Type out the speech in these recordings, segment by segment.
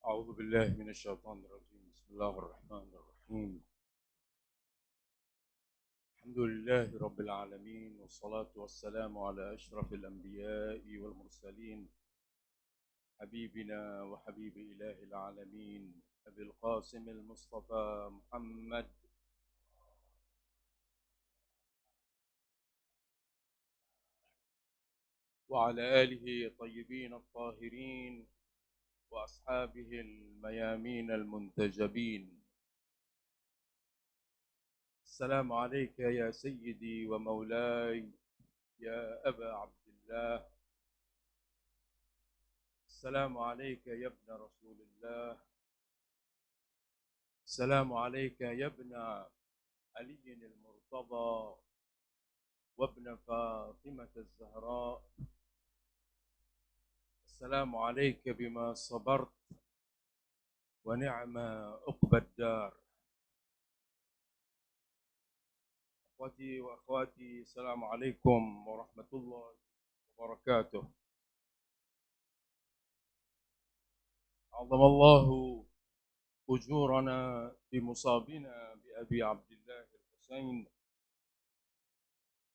أعوذ بالله من الشيطان الرجيم. بسم الله الرحمن الرحيم. الحمد لله رب العالمين، والصلاة والسلام على أشرف الأنبياء والمرسلين، حبيبنا وحبيب إله العالمين أبي القاسم المصطفى محمد وعلى آله الطيبين الطاهرين وأصحابه الميامين المنتجبين. السلام عليك يا سيدي ومولاي يا أبا عبد الله. السلام عليك يا ابن رسول الله. السلام عليك يا ابن علي المرتضى وابن فاطمة الزهراء. السلام عليك بما صبرت ونعم عقبى الدار. أخوتي وأخواتي، السلام عليكم ورحمة الله وبركاته. عظم الله أجورنا بمصابنا بأبي عبد الله الحسين،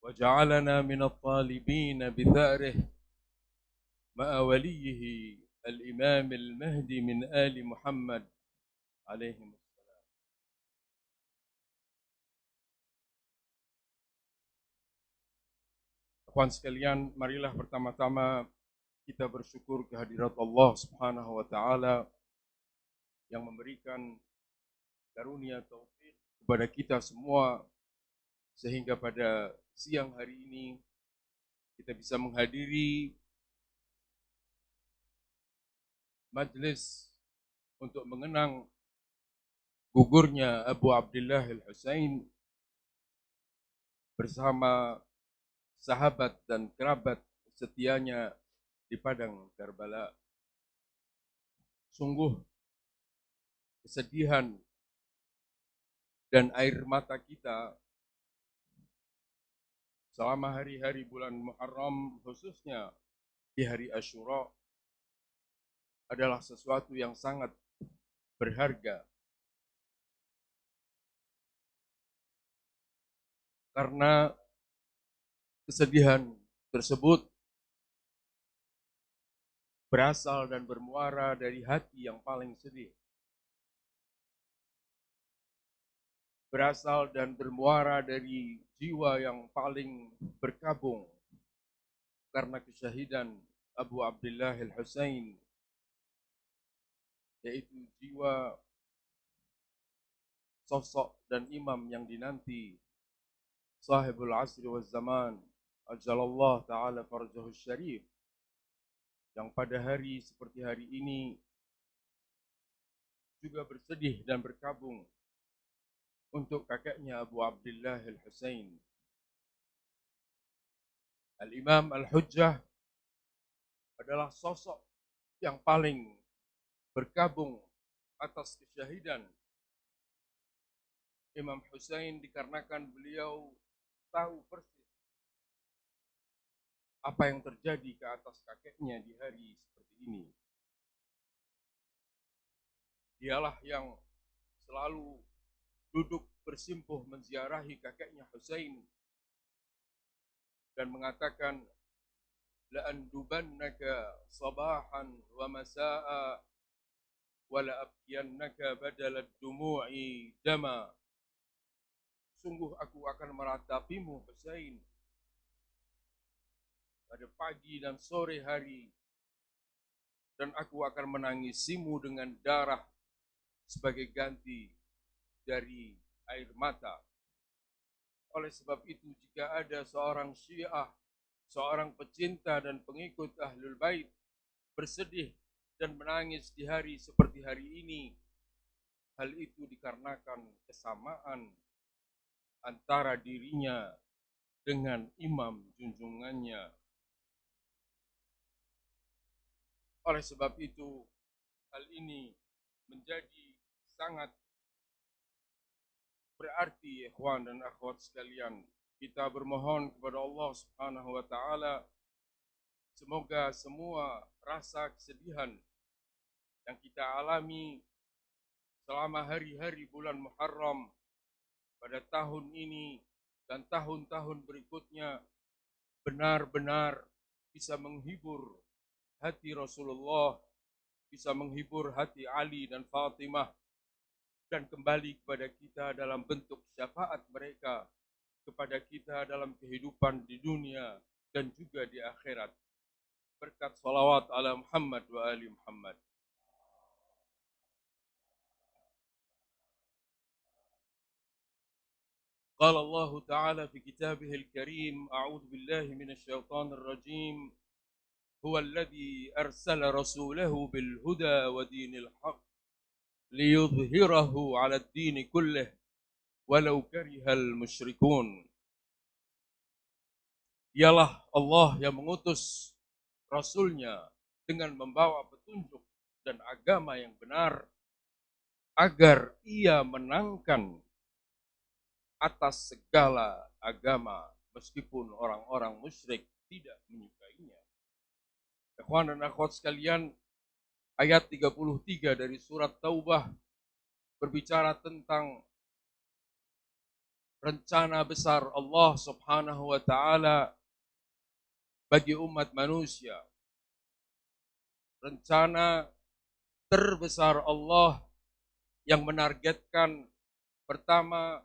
وجعلنا من الطالبين بثأره مع وليه الإمام المهدي من آل محمد عليهم السلام. Kawan sekalian, marilah pertama-tama kita bersyukur kehadirat Allah Subhanahu wa taala yang memberikan karunia taufik kepada kita semua sehingga pada siang hari ini kita bisa menghadiri majlis untuk mengenang gugurnya Abu Abdullah Al-Husain bersama sahabat dan kerabat setianya di padang Karbala. Sungguh kesedihan dan air mata kita selama hari-hari bulan Muharram, khususnya di hari Asyura, adalah sesuatu yang sangat berharga. Karena kesedihan tersebut berasal dan bermuara dari hati yang paling sedih. Berasal dan bermuara dari jiwa yang paling berkabung karena kesyahidan Abu Abdullah Al-Husain, yaitu jiwa sosok dan imam yang dinanti sahibul asri wal zaman ajalallah ta'ala farjahu syarif, yang pada hari seperti hari ini juga bersedih dan berkabung untuk kakeknya Abu Abdullah Al-Husain. Al-Imam Al-Hujjah adalah sosok yang paling berkabung atas kesyahidan Imam Husain, dikarenakan beliau tahu persis apa yang terjadi ke atas kakeknya di hari seperti ini. Dialah yang selalu duduk bersimpuh menziarahi kakeknya Husain dan mengatakan, la'andubannaka sabahan wa masa'a wa la'abkiyannaka badalad dumu'i dama. Sungguh aku akan meratapimu Husain pada pagi dan sore hari, dan aku akan menangisimu dengan darah sebagai ganti dari air mata. Oleh sebab itu, jika ada seorang Syiah, seorang pecinta dan pengikut Ahlul Bait bersedih dan menangis di hari seperti hari ini, hal itu dikarenakan kesamaan antara dirinya dengan imam junjungannya. Oleh sebab itu, hal ini menjadi sangat berarti, ikhwan dan akhwat sekalian. Kita bermohon kepada Allah Subhanahu wa taala, semoga semua rasa kesedihan yang kita alami selama hari-hari bulan Muharram pada tahun ini dan tahun-tahun berikutnya benar-benar bisa menghibur hati Rasulullah, bisa menghibur hati Ali dan Fatimah, dan kembali kepada kita dalam bentuk syafaat mereka kepada kita dalam kehidupan di dunia dan juga di akhirat. Berkat salawat ala Muhammad wa ali Muhammad. قال الله تعالى في كتابه الكريم: أعوذ بالله من الشيطان الرجيم هو الذي أرسل رسوله بالهدى ودين الحق ليظهره على الدين كله ولو كره المشركون. Ialah Allah yang mengutus Rasulnya dengan membawa petunjuk dan agama yang benar agar ia menangkan atas segala agama meskipun orang-orang musyrik tidak menyukainya. Ikhwan dan akhwat sekalian, ayat 33 dari surat Taubah berbicara tentang rencana besar Allah Subhanahu wa taala bagi umat manusia. Rencana terbesar Allah yang menargetkan pertama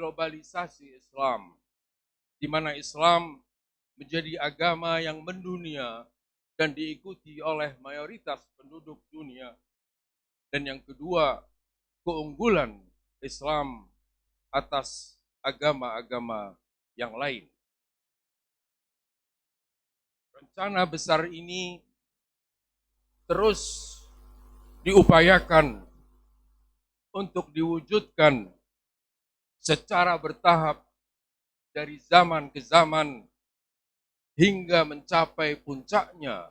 globalisasi Islam, di mana Islam menjadi agama yang mendunia dan diikuti oleh mayoritas penduduk dunia. Dan yang kedua, keunggulan Islam atas agama-agama yang lain. Rencana besar ini terus diupayakan untuk diwujudkan secara bertahap dari zaman ke zaman hingga mencapai puncaknya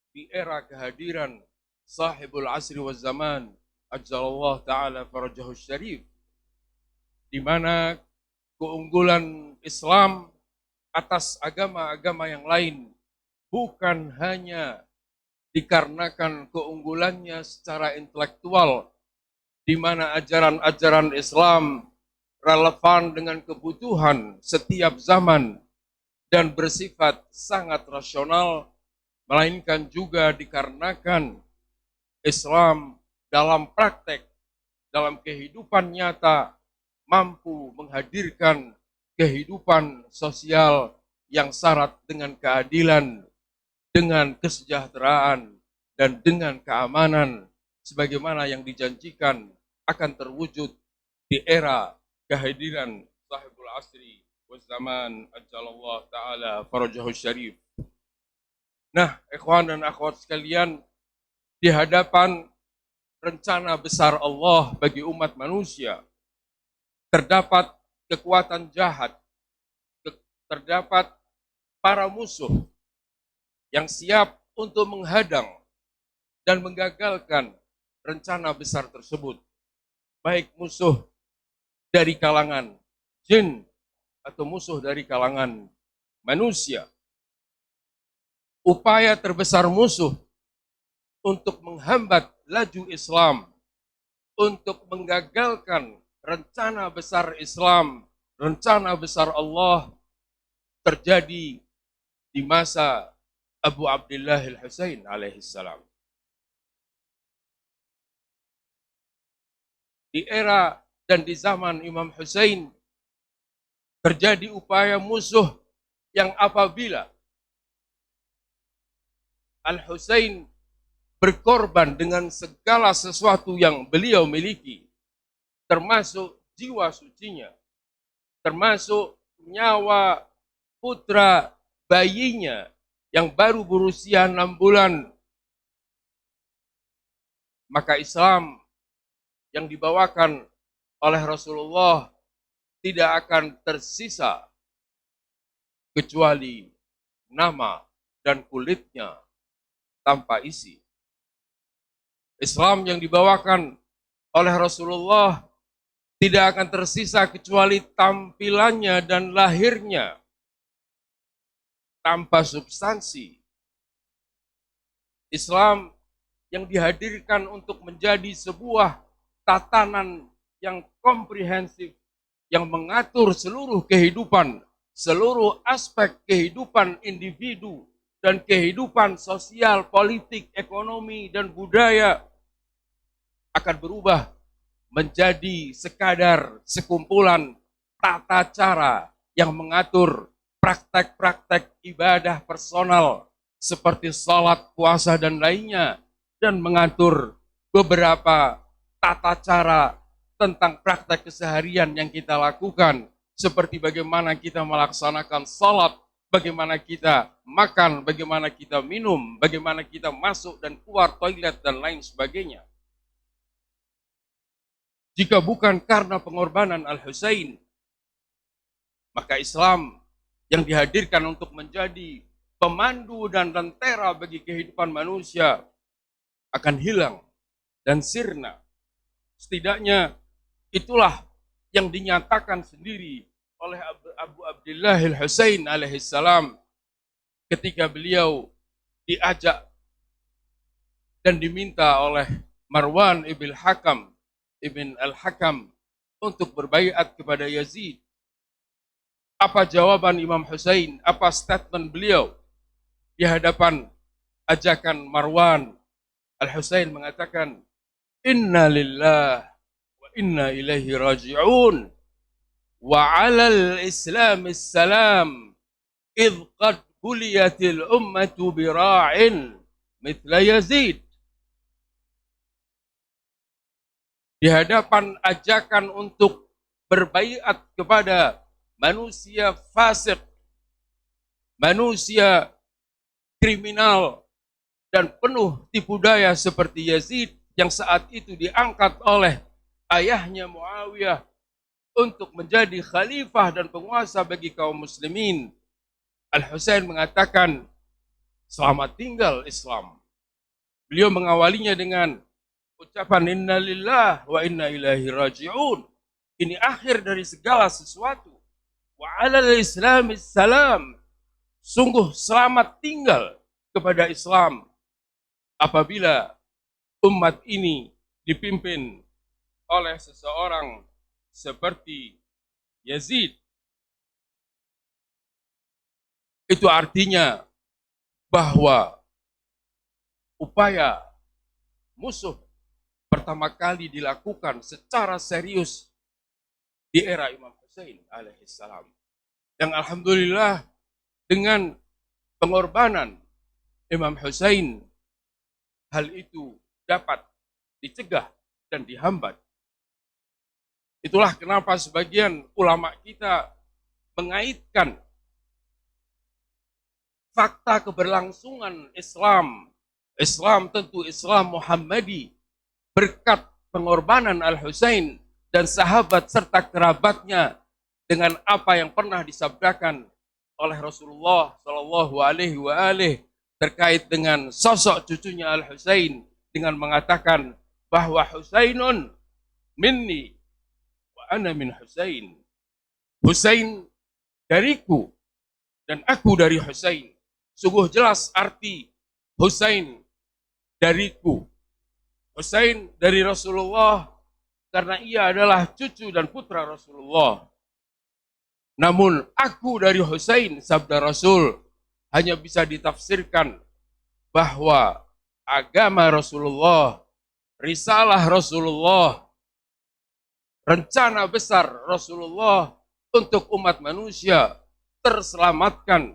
di era kehadiran sahibul asri wal zaman ajjalallahu ta'ala farajahu syarif, di mana keunggulan Islam atas agama-agama yang lain bukan hanya dikarenakan keunggulannya secara intelektual, di mana ajaran-ajaran Islam relevan dengan kebutuhan setiap zaman dan bersifat sangat rasional, melainkan juga dikarenakan Islam dalam praktek, dalam kehidupan nyata, mampu menghadirkan kehidupan sosial yang syarat dengan keadilan, dengan kesejahteraan, dan dengan keamanan, sebagaimana yang dijanjikan akan terwujud di era kehadiran sahibul asri wal zaman ajjalallahu ta'ala farajahu syarif. Nah, ikhwan dan akhwat sekalian, di hadapan rencana besar Allah bagi umat manusia, terdapat kekuatan jahat, terdapat para musuh yang siap untuk menghadang dan menggagalkan rencana besar tersebut, baik musuh dari kalangan jin atau musuh dari kalangan manusia. Upaya terbesar musuh untuk menghambat laju Islam, untuk menggagalkan rencana besar Islam, rencana besar Allah, terjadi di masa Abu Abdullah al-Husain alaihissalam. Di era dan di zaman Imam Husain terjadi upaya musuh yang apabila Al-Husain berkorban dengan segala sesuatu yang beliau miliki, termasuk jiwa sucinya, termasuk nyawa putra bayinya yang baru berusia 6 bulan, maka Islam yang dibawakan oleh Rasulullah tidak akan tersisa kecuali nama dan kulitnya tanpa isi. Islam yang dibawakan oleh Rasulullah tidak akan tersisa kecuali tampilannya dan lahirnya tanpa substansi. Islam yang dihadirkan untuk menjadi sebuah tatanan yang komprehensif, yang mengatur seluruh kehidupan, seluruh aspek kehidupan individu, dan kehidupan sosial, politik, ekonomi, dan budaya akan berubah menjadi sekadar sekumpulan tata cara yang mengatur praktek-praktek ibadah personal seperti salat, puasa, dan lainnya, dan mengatur beberapa tata cara tentang praktek keseharian yang kita lakukan, seperti bagaimana kita melaksanakan salat, bagaimana kita makan, bagaimana kita minum, bagaimana kita masuk dan keluar toilet, dan lain sebagainya. Jika bukan karena pengorbanan Al-Husain, maka Islam yang dihadirkan untuk menjadi pemandu dan lentera bagi kehidupan manusia akan hilang dan sirna. Setidaknya itulah yang dinyatakan sendiri oleh Abu Abdillah Al-Husain alaihissalam ketika beliau diajak dan diminta oleh Marwan ibn Al-Hakam untuk berbaiat kepada Yazid. Apa jawaban Imam Husain? Apa statement beliau di hadapan ajakan Marwan? Al-Husain mengatakan, Inna lillah wa inna ilaihi raji'un wa 'alal islam salam idh qad buliyatil ummatu bira'in mithla Yazid. Di hadapan ajakan untuk berbaiat kepada manusia fasik, manusia kriminal, dan penuh tipu daya seperti Yazid yang saat itu diangkat oleh ayahnya Muawiyah untuk menjadi khalifah dan penguasa bagi kaum muslimin. Al-Husain mengatakan, selamat tinggal Islam. Beliau mengawalinya dengan ucapan inna lillah wa inna ilaihi raji'un. Ini akhir dari segala sesuatu. Wa 'alal islami salam. Sungguh selamat tinggal kepada Islam apabila umat ini dipimpin oleh seseorang seperti Yazid. Itu artinya bahwa upaya musuh pertama kali dilakukan secara serius di era Imam Husain alaihissalam. Yang alhamdulillah dengan pengorbanan Imam Husain, hal itu dapat dicegah dan dihambat. Itulah kenapa sebagian ulama kita mengaitkan fakta keberlangsungan Islam tentu Islam Muhammadi, berkat pengorbanan Al-Husain dan sahabat serta kerabatnya, dengan apa yang pernah disabdakan oleh Rasulullah Shallallahu Alaihi Wasallam terkait dengan sosok cucunya Al-Husain dengan mengatakan bahwa Husainun minni wa ana min Husain. Husain dariku dan aku dari Husain. Sungguh jelas arti Husain dariku. Husain dari Rasulullah karena ia adalah cucu dan putra Rasulullah. Namun aku dari Husain, sabda Rasul, hanya bisa ditafsirkan bahwa agama Rasulullah, risalah Rasulullah, rencana besar Rasulullah untuk umat manusia terselamatkan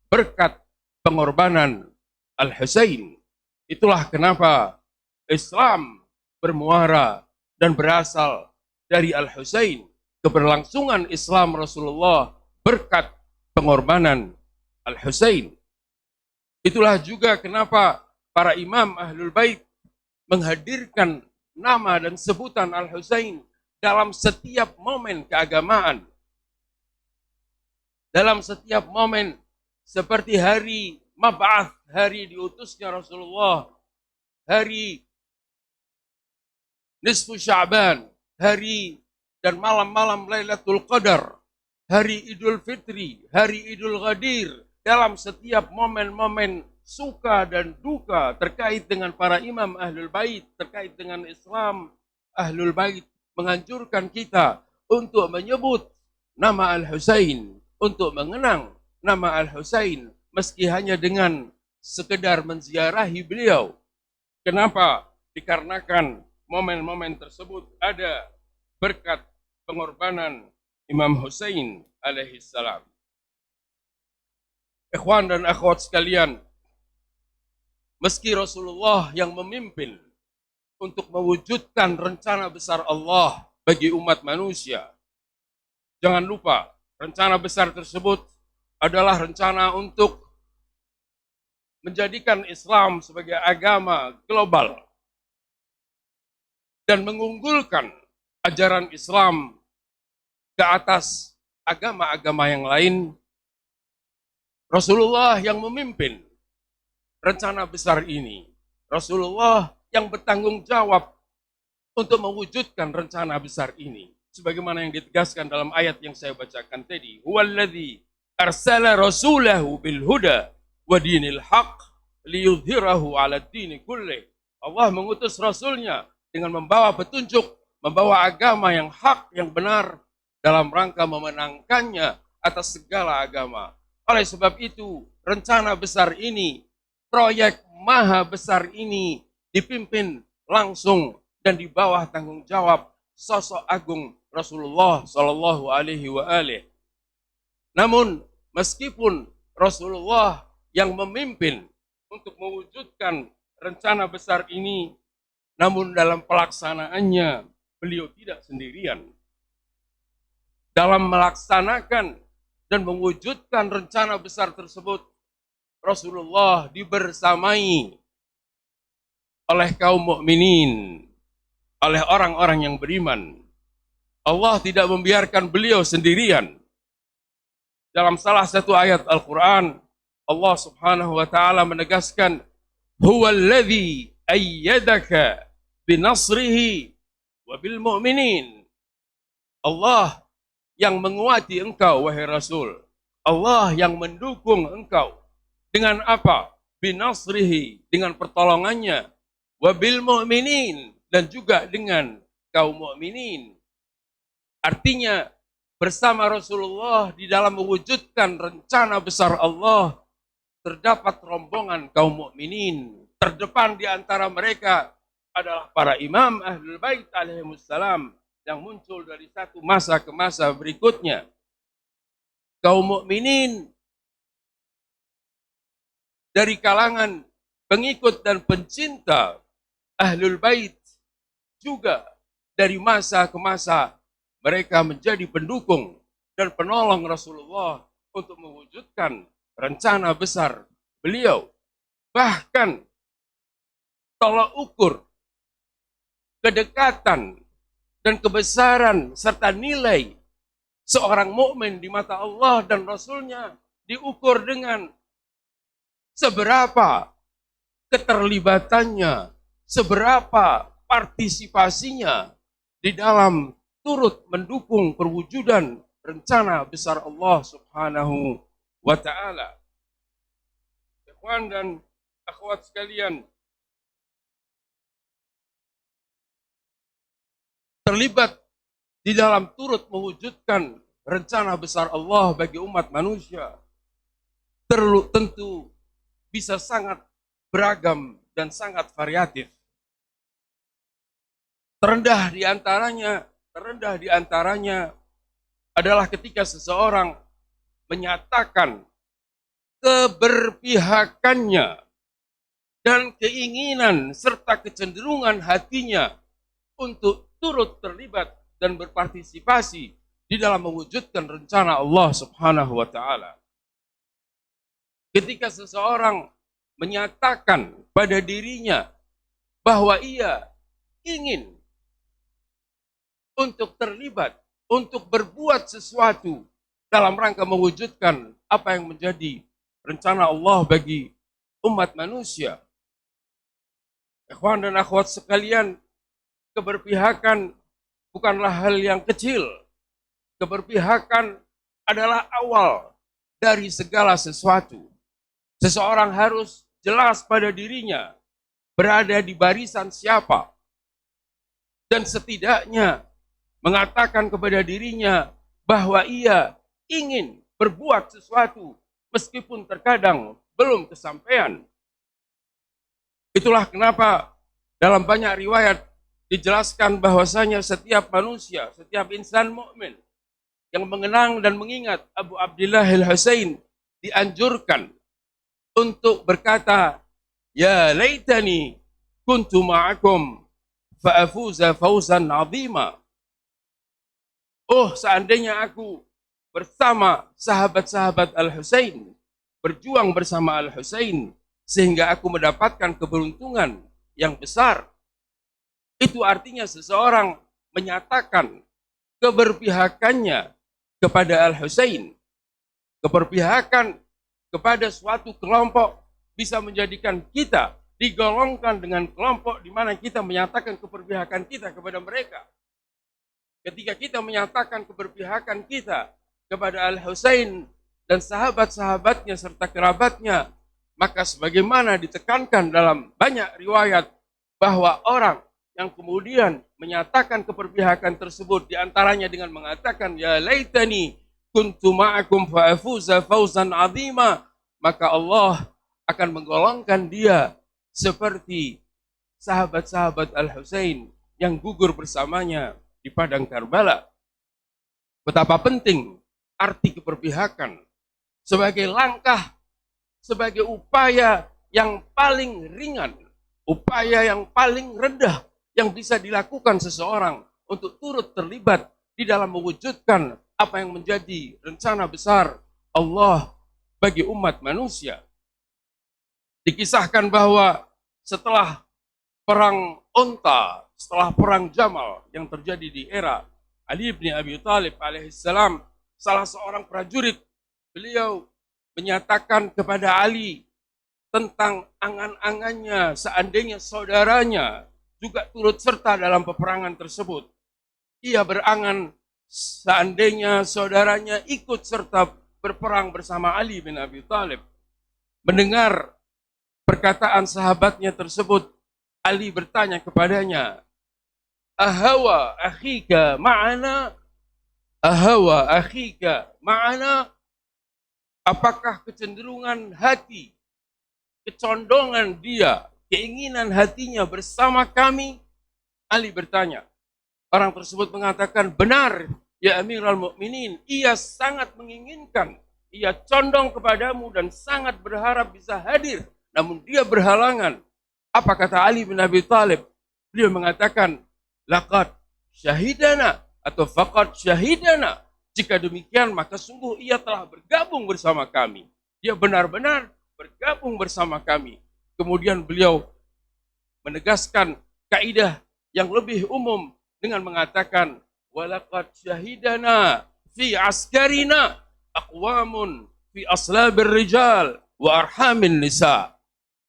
berkat pengorbanan Al-Husain. Itulah kenapa Islam bermuara dan berasal dari Al-Husain. Keberlangsungan Islam Rasulullah berkat pengorbanan Al-Husain. Itulah juga kenapa para imam Ahlul Bait menghadirkan nama dan sebutan Al-Husain dalam setiap momen keagamaan. Dalam setiap momen seperti hari Mab'ath, hari diutusnya Rasulullah, hari Nisfu Sya'ban, hari dan malam-malam Lailatul Qadar, hari Idul Fitri, hari Idul Ghadir, dalam setiap momen-momen suka dan duka terkait dengan para imam Ahlul Bait, terkait dengan Islam Ahlul Bait, menganjurkan kita untuk menyebut nama Al-Husain, untuk mengenang nama Al-Husain, meski hanya dengan sekedar menziarahi beliau. Kenapa? Dikarenakan momen-momen tersebut ada berkat pengorbanan Imam Husain alaihissalam. Ikhwan dan akhwat sekalian, meski Rasulullah yang memimpin untuk mewujudkan rencana besar Allah bagi umat manusia, jangan lupa rencana besar tersebut adalah rencana untuk menjadikan Islam sebagai agama global dan mengunggulkan ajaran Islam ke atas agama-agama yang lain. Rasulullah yang memimpin rencana besar ini. Rasulullah yang bertanggung jawab untuk mewujudkan rencana besar ini. Sebagaimana yang ditegaskan dalam ayat yang saya bacakan tadi. Huwallazi arsala rasulahu bil huda wa dinil haq liyudhhirahu ala dini kullih. Allah mengutus Rasulnya dengan membawa petunjuk, membawa agama yang hak, yang benar, dalam rangka memenangkannya atas segala agama. Oleh sebab itu, rencana besar ini, proyek maha besar ini dipimpin langsung dan di bawah tanggung jawab sosok agung Rasulullah Shallallahu Alaihi Wasallam. Namun, meskipun Rasulullah yang memimpin untuk mewujudkan rencana besar ini, namun dalam pelaksanaannya beliau tidak sendirian. Dalam melaksanakan dan mewujudkan rencana besar tersebut, Rasulullah dibersamai oleh kaum mukminin, oleh orang-orang yang beriman. Allah tidak membiarkan beliau sendirian. Dalam salah satu ayat Al-Quran, Allah subhanahu wa ta'ala menegaskan, Huwallazi ayyadaka binasrihi wa bil mu'minin. Allah yang menguati engkau, wahai Rasul. Allah yang mendukung engkau. Dengan apa? Binasrihi, dengan pertolongannya. Wabil mu'minin, dan juga dengan kaum mukminin. Artinya, bersama Rasulullah di dalam mewujudkan rencana besar Allah, terdapat rombongan kaum mukminin. Terdepan di antara mereka adalah para imam Ahlul Bait alaihimussalam, yang muncul dari satu masa ke masa berikutnya. Kaum mukminin dari kalangan pengikut dan pencinta Ahlul Bait juga dari masa ke masa mereka menjadi pendukung dan penolong Rasulullah untuk mewujudkan rencana besar beliau. Bahkan tolak ukur kedekatan dan kebesaran serta nilai seorang mukmin di mata Allah dan Rasulnya diukur dengan seberapa keterlibatannya, seberapa partisipasinya di dalam turut mendukung perwujudan rencana besar Allah subhanahu wa ta'ala. Ikhwan dan akhwat sekalian, terlibat di dalam turut mewujudkan rencana besar Allah bagi umat manusia tentu bisa sangat beragam dan sangat variatif. Terendah di antaranya adalah ketika seseorang menyatakan keberpihakannya dan keinginan serta kecenderungan hatinya untuk turut terlibat dan berpartisipasi di dalam mewujudkan rencana Allah subhanahu wa ta'ala. Ketika seseorang menyatakan pada dirinya bahwa ia ingin untuk terlibat, untuk berbuat sesuatu dalam rangka mewujudkan apa yang menjadi rencana Allah bagi umat manusia. Ikhwan dan akhwat sekalian, keberpihakan bukanlah hal yang kecil. Keberpihakan adalah awal dari segala sesuatu. Seseorang harus jelas pada dirinya berada di barisan siapa, dan setidaknya mengatakan kepada dirinya bahwa ia ingin berbuat sesuatu meskipun terkadang belum kesampaian. Itulah kenapa dalam banyak riwayat dijelaskan bahwasanya setiap manusia, setiap insan mukmin yang mengenang dan mengingat Abu Abdillah Al-Husain dianjurkan untuk berkata, ya laitani kuntu ma'akum fa'afuza fawzan 'azima. Oh, seandainya aku bersama sahabat-sahabat Al-Husain, berjuang bersama Al-Husain, sehingga aku mendapatkan keberuntungan yang besar. Itu artinya seseorang menyatakan keberpihakannya kepada Al-Husain. Keberpihakan kepada suatu kelompok bisa menjadikan kita digolongkan dengan kelompok di mana kita menyatakan keberpihakan kita kepada mereka. Ketika kita menyatakan keberpihakan kita kepada Al-Husain dan sahabat-sahabatnya serta kerabatnya, maka sebagaimana ditekankan dalam banyak riwayat bahwa orang yang kemudian menyatakan keberpihakan tersebut diantaranya dengan mengatakan ya laitani kuntu ma'akum fa'afuza fawzan 'azima, maka Allah akan menggolongkan dia seperti sahabat-sahabat Al-Husain yang gugur bersamanya di padang Karbala. Betapa penting arti keberpihakan sebagai langkah, sebagai upaya yang paling ringan, upaya yang paling rendah yang bisa dilakukan seseorang untuk turut terlibat di dalam mewujudkan apa yang menjadi rencana besar Allah bagi umat manusia. Dikisahkan bahwa setelah perang Unta, setelah perang Jamal yang terjadi di era Ali bin Abi Thalib alaihissalam, salah seorang prajurit, beliau menyatakan kepada Ali tentang angan-angannya seandainya saudaranya juga turut serta dalam peperangan tersebut. Ia berangan seandainya saudaranya ikut serta berperang bersama Ali bin Abi Thalib. Mendengar perkataan sahabatnya tersebut, Ali bertanya kepadanya, ahawa akhika ma'ana? Ahawa akhika ma'ana? Apakah kecenderungan hati, kecondongan dia, keinginan hatinya bersama kami? Ali bertanya. Orang tersebut mengatakan, benar ya Amirul Mukminin, ia sangat menginginkan, ia condong kepadamu dan sangat berharap bisa hadir, namun dia berhalangan. Apa kata Ali bin Abi Thalib? Beliau mengatakan, laqad syahidana atau faqad syahidana. Jika demikian maka sungguh ia telah bergabung bersama kami. Dia benar-benar bergabung bersama kami. Kemudian beliau menegaskan kaidah yang lebih umum dengan mengatakan, walaqad syahidana fi askarina aqwamun fi aslabir rijal wa arhamin nisa.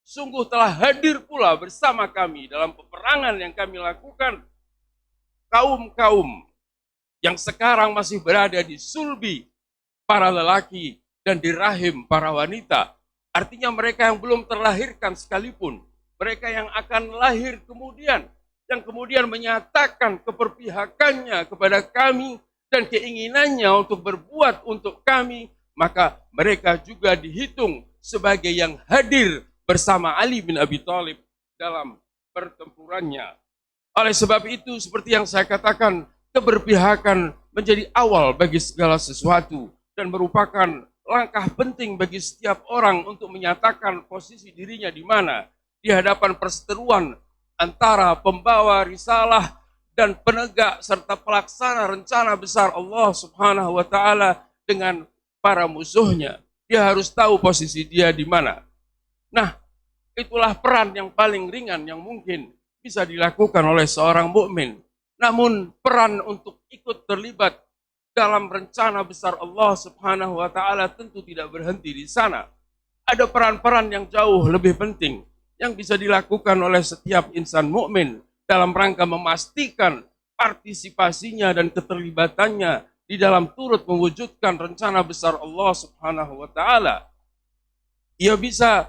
Sungguh telah hadir pula bersama kami dalam peperangan yang kami lakukan kaum-kaum yang sekarang masih berada di sulbi para lelaki dan di rahim para wanita. Artinya mereka yang belum terlahirkan sekalipun, mereka yang akan lahir kemudian, yang kemudian menyatakan keberpihakannya kepada kami dan keinginannya untuk berbuat untuk kami, maka mereka juga dihitung sebagai yang hadir bersama Ali bin Abi Thalib dalam pertempurannya. Oleh sebab itu, seperti yang saya katakan, keberpihakan menjadi awal bagi segala sesuatu dan merupakan langkah penting bagi setiap orang untuk menyatakan posisi dirinya di mana di hadapan perseteruan antara pembawa risalah dan penegak serta pelaksana rencana besar Allah Subhanahu wa taala dengan para musuhnya. Dia harus tahu posisi dia di mana. Nah, itulah peran yang paling ringan yang mungkin bisa dilakukan oleh seorang mukmin. Namun peran untuk ikut terlibat dalam rencana besar Allah Subhanahu wa taala tentu tidak berhenti di sana. Ada peran-peran yang jauh lebih penting yang bisa dilakukan oleh setiap insan mukmin dalam rangka memastikan partisipasinya dan keterlibatannya di dalam turut mewujudkan rencana besar Allah Subhanahu wa taala. Ia bisa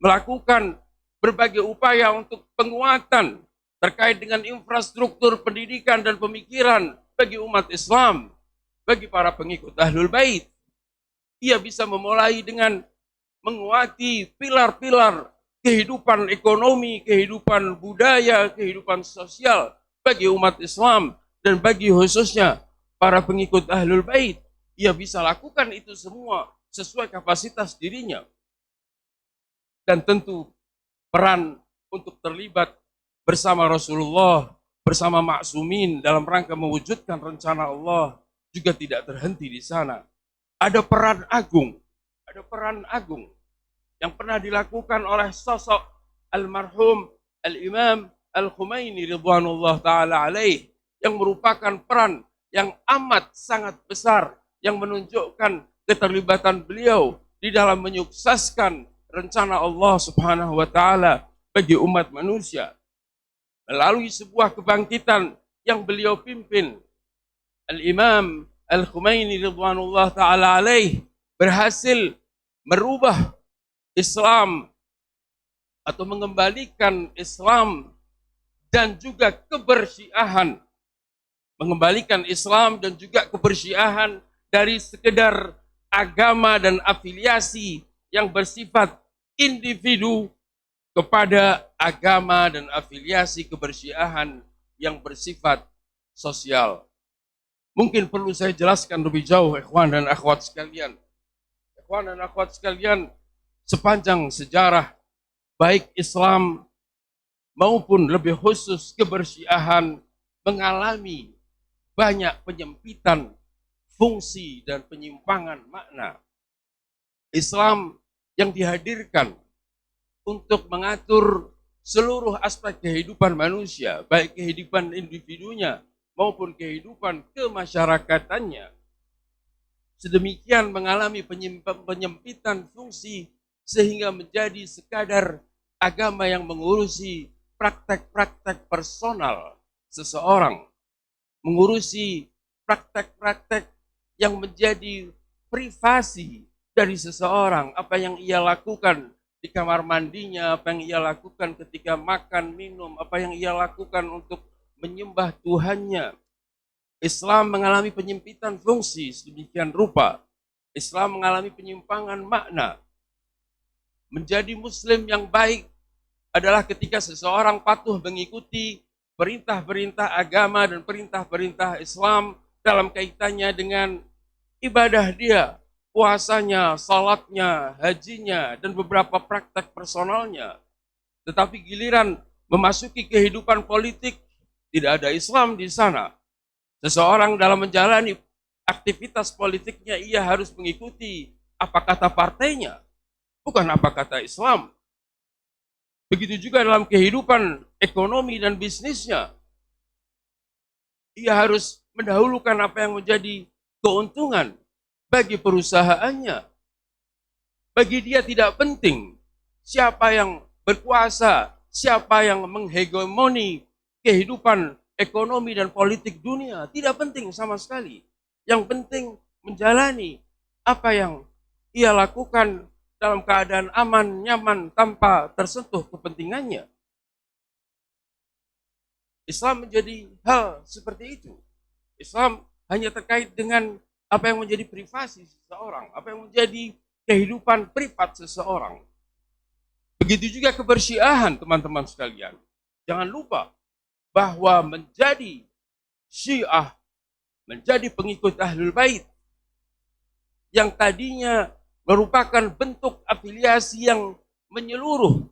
melakukan berbagai upaya untuk penguatan terkait dengan infrastruktur pendidikan dan pemikiran bagi umat Islam, bagi para pengikut Ahlul Bait. Ia bisa memulai dengan menguati pilar-pilar kehidupan ekonomi, kehidupan budaya, kehidupan sosial bagi umat Islam dan bagi khususnya para pengikut Ahlul Bait. Ia bisa lakukan itu semua sesuai kapasitas dirinya. Dan tentu peran untuk terlibat bersama Rasulullah, bersama maksumin dalam rangka mewujudkan rencana Allah juga tidak terhenti di sana. Ada peran agung yang pernah dilakukan oleh sosok almarhum Al-Imam Al-Khumaini ridwanullah ta'ala alaih, yang merupakan peran yang amat sangat besar, yang menunjukkan keterlibatan beliau di dalam menyukseskan rencana Allah subhanahu wa ta'ala bagi umat manusia. Melalui sebuah kebangkitan yang beliau pimpin, Al-Imam Al-Khumaini ridwanullah ta'ala alaih berhasil merubah Islam atau mengembalikan Islam dan juga kebersyiahan. Mengembalikan Islam dan juga kebersyiahan dari sekedar agama dan afiliasi yang bersifat individu kepada agama dan afiliasi kebersyiahan yang bersifat sosial. Mungkin perlu saya jelaskan lebih jauh, ikhwan dan akhwat sekalian. Ikhwan dan akhwat sekalian, sepanjang sejarah baik Islam maupun lebih khusus kebersyiahan mengalami banyak penyempitan fungsi dan penyimpangan makna. Islam yang dihadirkan untuk mengatur seluruh aspek kehidupan manusia, baik kehidupan individunya maupun kehidupan kemasyarakatannya, sedemikian mengalami penyempitan fungsi sehingga menjadi sekadar agama yang mengurusi praktek-praktek personal seseorang, mengurusi praktek-praktek yang menjadi privasi dari seseorang, apa yang ia lakukan di kamar mandinya, apa yang ia lakukan ketika makan, minum, apa yang ia lakukan untuk menyembah Tuhannya. Islam mengalami penyempitan fungsi sedemikian rupa. Islam mengalami penyimpangan makna. Menjadi muslim yang baik adalah ketika seseorang patuh mengikuti perintah-perintah agama dan perintah-perintah Islam dalam kaitannya dengan ibadah dia, puasanya, salatnya, hajinya, dan beberapa praktek personalnya. Tetapi giliran memasuki kehidupan politik, tidak ada Islam di sana. Seseorang dalam menjalani aktivitas politiknya, ia harus mengikuti apa kata partainya, bukan apa kata Islam. Begitu juga dalam kehidupan ekonomi dan bisnisnya. Ia harus mendahulukan apa yang menjadi keuntungan bagi perusahaannya. Bagi dia tidak penting siapa yang berkuasa, siapa yang menghegemoni kehidupan ekonomi dan politik dunia. Tidak penting sama sekali. Yang penting menjalani apa yang ia lakukan dalam keadaan aman, nyaman, tanpa tersentuh kepentingannya. Islam menjadi hal seperti itu. Islam hanya terkait dengan apa yang menjadi privasi seseorang, apa yang menjadi kehidupan privat seseorang. Begitu juga kebersyiahan, teman-teman sekalian. Jangan lupa bahwa menjadi Syiah, menjadi pengikut Ahlul Bait, yang tadinya merupakan bentuk afiliasi yang menyeluruh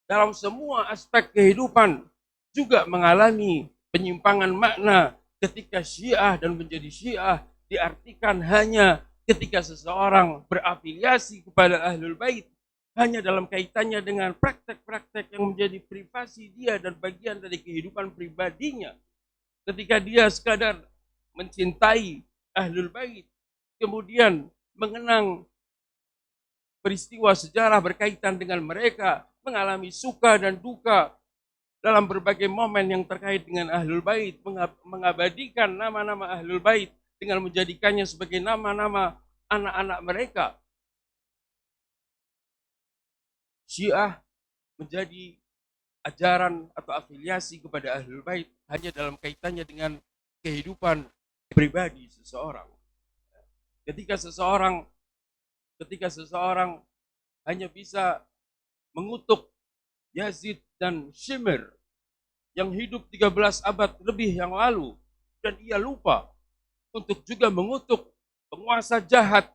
dalam semua aspek kehidupan, juga mengalami penyimpangan makna ketika Syiah, dan menjadi Syiah diartikan hanya ketika seseorang berafiliasi kepada Ahlul Bait hanya dalam kaitannya dengan praktek-praktek yang menjadi privasi dia dan bagian dari kehidupan pribadinya. Ketika dia sekadar mencintai Ahlul Bait, kemudian mengenang peristiwa sejarah berkaitan dengan mereka, mengalami suka dan duka dalam berbagai momen yang terkait dengan Ahlul Bait, mengabadikan nama-nama Ahlul Bait dengan menjadikannya sebagai nama-nama anak-anak mereka. Syiah menjadi ajaran atau afiliasi kepada Ahlul Bait hanya dalam kaitannya dengan kehidupan pribadi seseorang. Ketika seseorang hanya bisa mengutuk Yazid dan Shimr yang hidup 13 abad lebih yang lalu, dan ia lupa untuk juga mengutuk penguasa jahat,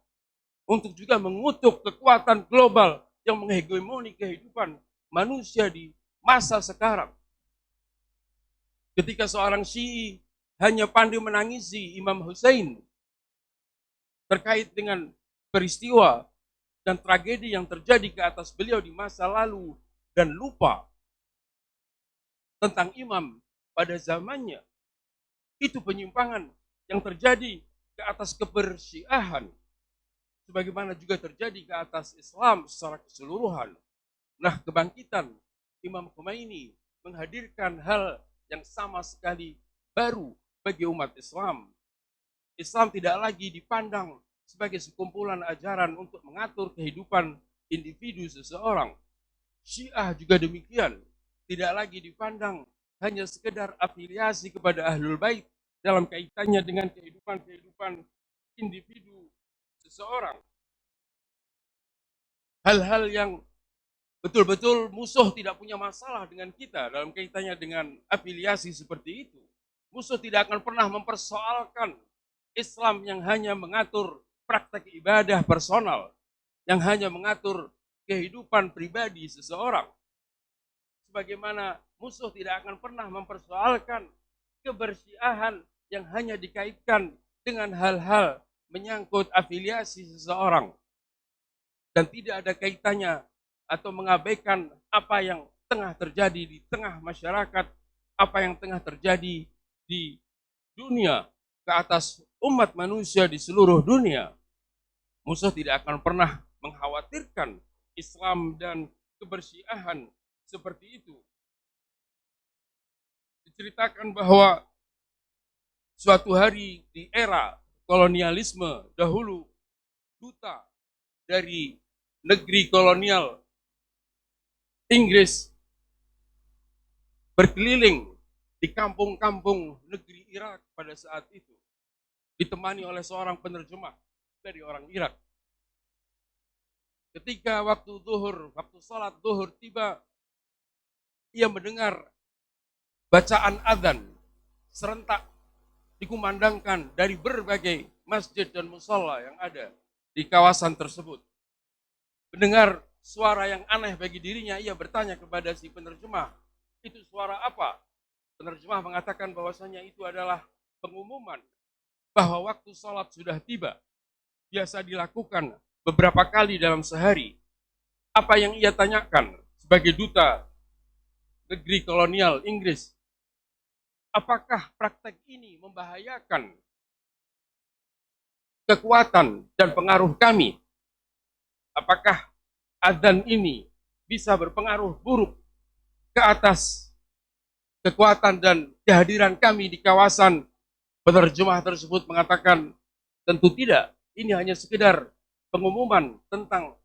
untuk juga mengutuk kekuatan global yang menghegemoni kehidupan manusia di masa sekarang. Ketika seorang Syi'i hanya pandai menangisi Imam Hussein terkait dengan peristiwa dan tragedi yang terjadi ke atas beliau di masa lalu dan lupa tentang imam pada zamannya, itu penyimpangan yang terjadi ke atas kebersyiahan, sebagaimana juga terjadi ke atas Islam secara keseluruhan. Nah, kebangkitan Imam Khomeini menghadirkan hal yang sama sekali baru bagi umat Islam. Islam tidak lagi dipandang sebagai sekumpulan ajaran untuk mengatur kehidupan individu seseorang. Syiah juga demikian, tidak lagi dipandang hanya sekedar afiliasi kepada Ahlul Bait dalam kaitannya dengan kehidupan individu seseorang. Hal-hal yang betul-betul musuh tidak punya masalah dengan kita dalam kaitannya dengan afiliasi seperti itu. Musuh tidak akan pernah mempersoalkan Islam yang hanya mengatur praktek ibadah personal, yang hanya mengatur kehidupan pribadi seseorang. Sebagaimana musuh tidak akan pernah mempersoalkan kebersyiahan yang hanya dikaitkan dengan hal-hal menyangkut afiliasi seseorang dan tidak ada kaitannya atau mengabaikan apa yang tengah terjadi di tengah masyarakat, apa yang tengah terjadi di dunia ke atas umat manusia di seluruh dunia. Musuh tidak akan pernah mengkhawatirkan Islam dan kebersyiahan seperti itu. Diceritakan bahwa suatu hari di era kolonialisme dahulu, duta dari negeri kolonial Inggris berkeliling di kampung-kampung negeri Irak pada saat itu, ditemani oleh seorang penerjemah dari orang Irak. Ketika waktu salat zuhur tiba, ia mendengar bacaan adzan serentak dikumandangkan dari berbagai masjid dan musala yang ada di kawasan tersebut. Mendengar suara yang aneh bagi dirinya, ia bertanya kepada si penerjemah, itu suara apa? Penerjemah mengatakan bahwasanya itu adalah pengumuman bahwa waktu salat sudah tiba. Biasa dilakukan beberapa kali dalam sehari. Apa yang ia tanyakan sebagai duta negeri kolonial Inggris? Apakah praktek ini membahayakan kekuatan dan pengaruh kami? Apakah adzan ini bisa berpengaruh buruk ke atas kekuatan dan kehadiran kami di kawasan? Penerjemah tersebut mengatakan, tentu tidak. Ini hanya sekedar pengumuman tentang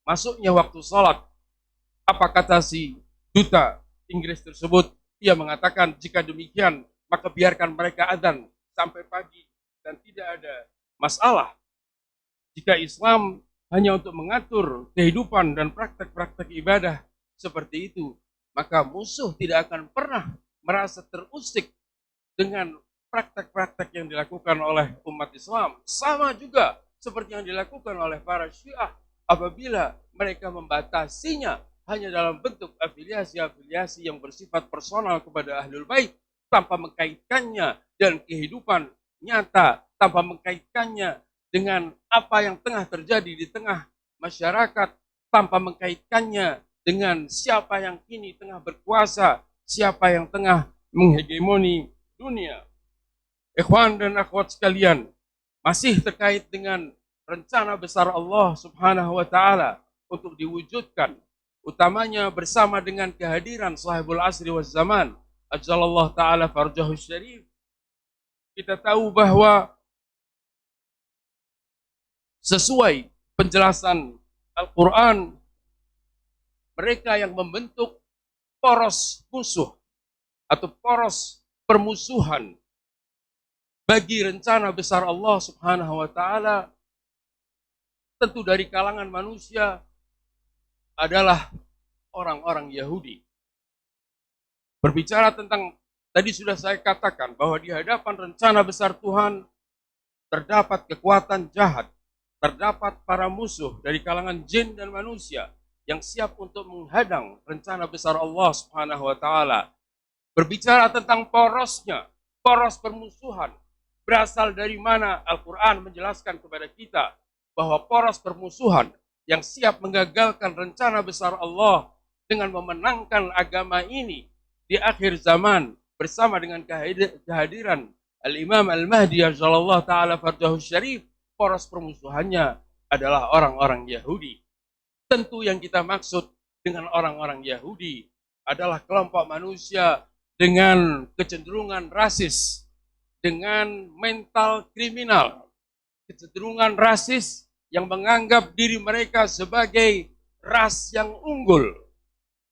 masuknya waktu sholat. Apa kata si duta Inggris tersebut? Ia mengatakan, jika demikian, maka biarkan mereka adzan sampai pagi dan tidak ada masalah. Jika Islam hanya untuk mengatur kehidupan dan praktek-praktek ibadah seperti itu, maka musuh tidak akan pernah merasa terusik dengan praktek-praktek yang dilakukan oleh umat Islam. Sama juga seperti yang dilakukan oleh para Syiah apabila mereka membatasinya hanya dalam bentuk afiliasi-afiliasi yang bersifat personal kepada Ahlul Bait tanpa mengkaitkannya dan kehidupan nyata, tanpa mengkaitkannya dengan apa yang tengah terjadi di tengah masyarakat, tanpa mengkaitkannya dengan siapa yang kini tengah berkuasa, siapa yang tengah menghegemoni dunia. Ikhwan dan akhwat sekalian, masih terkait dengan rencana besar Allah Subhanahu wa taala untuk diwujudkan, utamanya bersama dengan kehadiran sahibul asri waz zaman, ajallallahu taala farjahu syarif. Kita tahu bahwa sesuai penjelasan Al-Quran, mereka yang membentuk poros musuh atau poros permusuhan bagi rencana besar Allah Subhanahu wa taala, tentu dari kalangan manusia adalah orang-orang Yahudi. Berbicara tentang, tadi sudah saya katakan bahwa di hadapan rencana besar Tuhan terdapat kekuatan jahat, terdapat para musuh dari kalangan jin dan manusia yang siap untuk menghadang rencana besar Allah Subhanahu wa taala. Berbicara tentang porosnya, poros permusuhan, berasal dari mana? Al-Quran menjelaskan kepada kita bahwa poros permusuhan yang siap menggagalkan rencana besar Allah dengan memenangkan agama ini di akhir zaman bersama dengan kehadiran Al-Imam Al-Mahdi Ajallallahu Ta'ala Fardahu Syarif, poros permusuhannya adalah orang-orang Yahudi. Tentu yang kita maksud dengan orang-orang Yahudi adalah kelompok manusia dengan kecenderungan rasis, dengan mental kriminal, kecenderungan rasis yang menganggap diri mereka sebagai ras yang unggul.